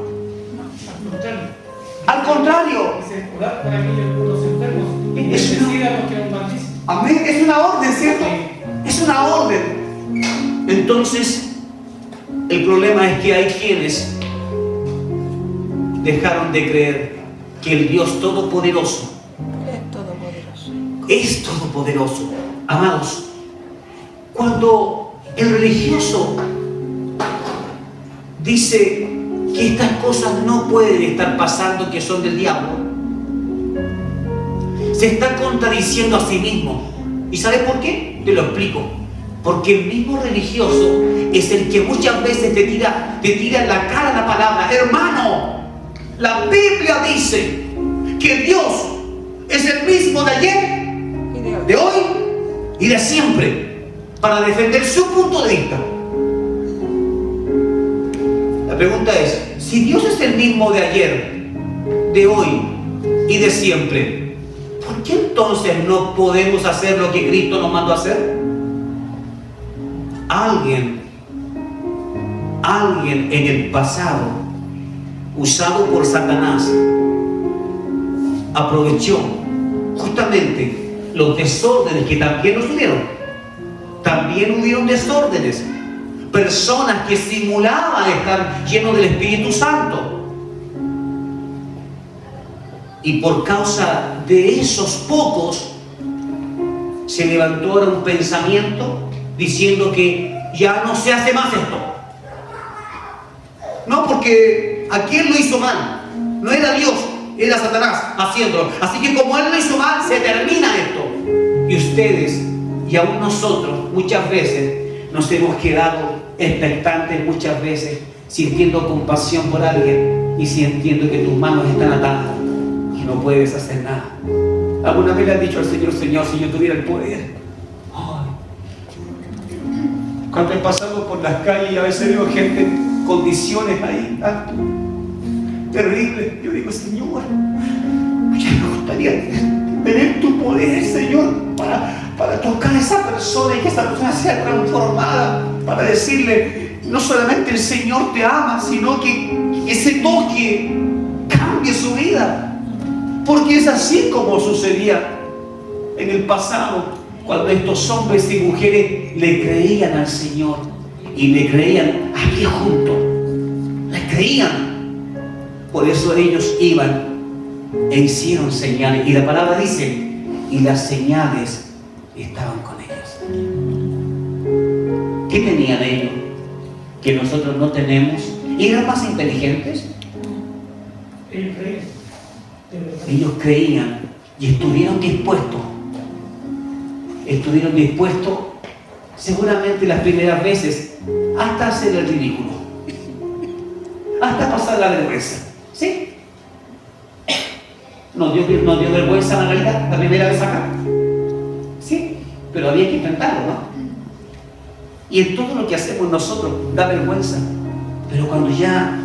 Al contrario. Amén. Es una orden, ¿cierto? Es una orden. Entonces, el problema es que hay quienes dejaron de creer que el Dios Todopoderoso es todopoderoso. Amados, cuando el religioso dice que estas cosas no pueden estar pasando, que son del diablo, se está contradiciendo a sí mismo. ¿Y sabes por qué? Te lo explico. Porque el mismo religioso es el que muchas veces te tira en la cara la palabra. Hermano, la Biblia dice que Dios es el mismo de ayer, de hoy y de siempre, para defender su punto de vista. La pregunta es, si Dios es el mismo de ayer, de hoy y de siempre, ¿por qué entonces no podemos hacer lo que Cristo nos mandó a hacer? Alguien en el pasado, usado por Satanás, aprovechó justamente los desórdenes que también los tuvieron. También hubieron desórdenes. Personas que simulaban estar llenos del Espíritu Santo. Y por causa de esos pocos, se levantó ahora un pensamiento diciendo que ya no se hace más esto. No, porque aquel lo hizo mal. No era Dios, era Satanás haciéndolo. Así que como él lo hizo mal, se termina esto. Y ustedes y aún nosotros muchas veces nos hemos quedado expectantes, muchas veces sintiendo compasión por alguien y sintiendo que tus manos están atadas y no puedes hacer nada. ¿Alguna vez le has dicho al Señor, Señor, si yo tuviera el poder? Cuando he pasado por las calles y a veces veo gente en condiciones ahí terribles, yo digo, Señor, ya me gustaría tener tu poder, Señor, para tocar a esa persona y que esa persona sea transformada, para decirle, no solamente el Señor te ama, sino que ese toque cambie su vida. Porque es así como sucedía en el pasado, cuando estos hombres y mujeres le creían al Señor y le creían aquí juntos, le creían. Por eso ellos iban e hicieron señales. Y la palabra dice, y las señales estaban con ellos. ¿Qué tenían ellos que nosotros no tenemos? ¿Eran más inteligentes? Ellos creían y estuvieron dispuestos. Seguramente las primeras veces hasta hacer el ridículo, hasta pasar la vergüenza. ¿Sí? ¿Nos dio vergüenza en realidad la primera vez acá? Sí, pero había que intentarlo, ¿no? Y en todo lo que hacemos nosotros da vergüenza. Pero cuando ya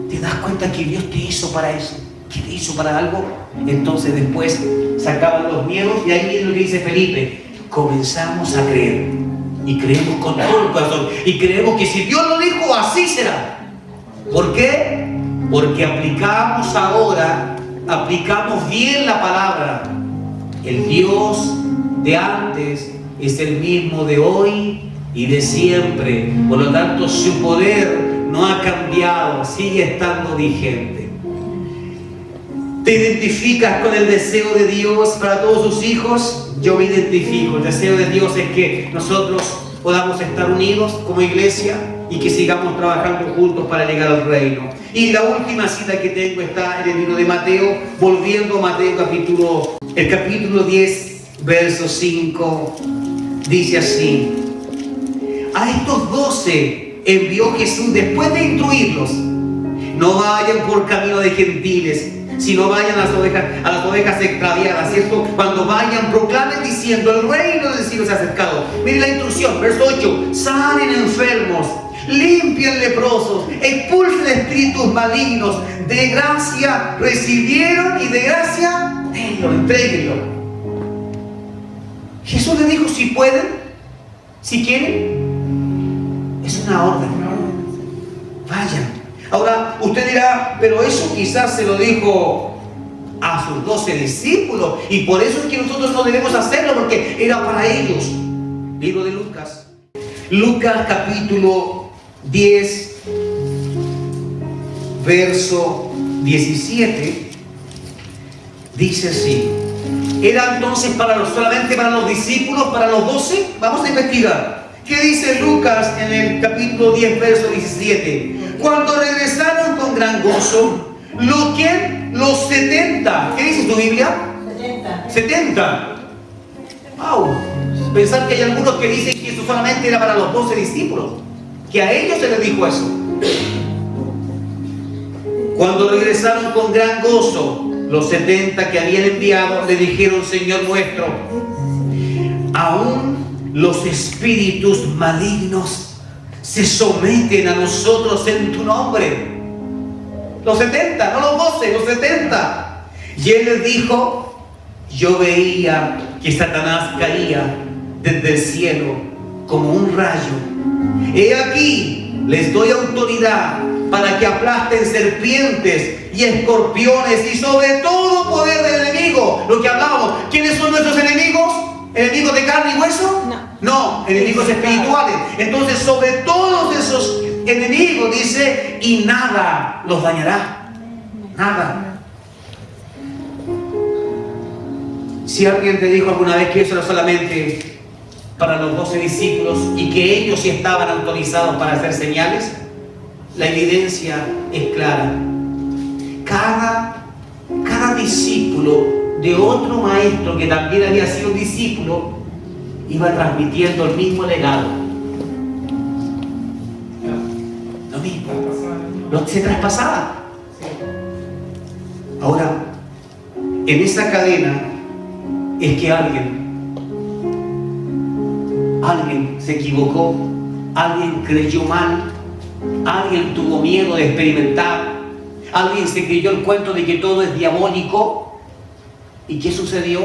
te das cuenta que Dios te hizo para eso, que te hizo para algo, entonces después se acaban los miedos y ahí es lo que dice Felipe. Comenzamos a creer y creemos con todo el corazón y creemos que si Dios lo dijo, así será. ¿Por qué? Porque aplicamos bien la palabra. El Dios de antes es el mismo de hoy y de siempre. Por lo tanto, su poder no ha cambiado, sigue estando vigente. ¿Te identificas con el deseo de Dios para todos sus hijos? Yo me identifico. El deseo de Dios es que nosotros podamos estar unidos como iglesia y que sigamos trabajando juntos para llegar al reino. Y la última cita que tengo está en el libro de Mateo, volviendo a Mateo el capítulo 10, verso 5, dice así: a estos 12 envió Jesús después de instruirlos: no vayan por camino de gentiles, sino vayan a las ovejas extraviadas, ¿cierto? Cuando vayan, proclamen diciendo, el reino del cielo se ha acercado. Miren la instrucción, verso 8: sanen enfermos, limpien leprosos, expulsen espíritus malignos, de gracia recibieron y de gracia denlo, entréguenlo. Jesús les dijo, si pueden, si quieren, es una orden. Vayan. Ahora, usted dirá, pero eso quizás se lo dijo a sus 12 discípulos y por eso es que nosotros no debemos hacerlo, porque era para ellos. Libro de Lucas. Lucas capítulo 10, verso 17, dice así: ¿era entonces solamente para los discípulos, para los 12? Vamos a investigar. ¿Qué dice Lucas en el capítulo 10, verso 17? Cuando regresaron con gran gozo, los 70, ¿qué dice tu Biblia? 70. ¡Wow! Pensar que hay algunos que dicen que eso solamente era para los 12 discípulos, que a ellos se les dijo eso. Cuando regresaron con gran gozo, los 70 que habían enviado le dijeron: Señor nuestro, aún los espíritus malignos se someten a nosotros en tu nombre. Los 70, no los 12, los 70. Y él les dijo: yo veía que Satanás caía desde el cielo como un rayo. He aquí, les doy autoridad para que aplasten serpientes y escorpiones y sobre todo poder del enemigo. Lo que hablábamos, ¿quiénes son nuestros enemigos? ¿Enemigos de carne y hueso? No, enemigos espirituales. Entonces, sobre todos esos enemigos dice: y nada los dañará. Nada. Si alguien te dijo alguna vez que eso era solamente para los 12 discípulos y que ellos sí estaban autorizados para hacer señales, la evidencia es clara. Cada discípulo de otro maestro que también había sido discípulo iba transmitiendo el mismo legado. Lo mismo. Se traspasaba. Ahora, en esa cadena es que alguien se equivocó, alguien creyó mal, alguien tuvo miedo de experimentar, alguien se creyó el cuento de que todo es diabólico. ¿Y qué sucedió?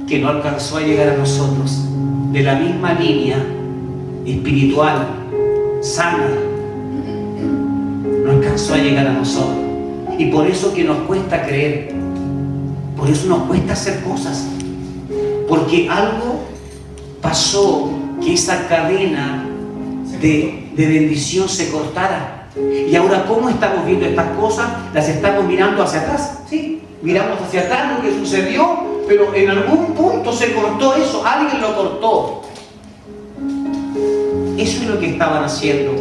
Que no alcanzó a llegar a nosotros de la misma línea espiritual, sana. No alcanzó a llegar a nosotros. Y por eso que nos cuesta creer, por eso nos cuesta hacer cosas, porque algo pasó, que esa cadena de bendición se cortara. Y ahora, ¿cómo estamos viendo estas cosas? Las estamos mirando hacia atrás, ¿sí? Miramos hacia atrás lo que sucedió, pero en algún punto se cortó eso, alguien lo cortó. Eso es lo que estaban haciendo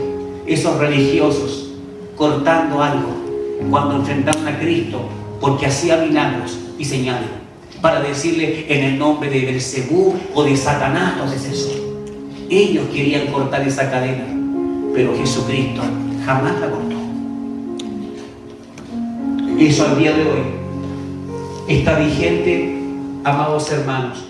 esos religiosos, cortando algo cuando enfrentaron a Cristo, porque hacía milagros y señales, para decirle en el nombre de Belcebú o de Satanás, no es eso. Ellos querían cortar esa cadena, pero Jesucristo jamás la cortó. Eso al día de hoy está vigente, amados hermanos.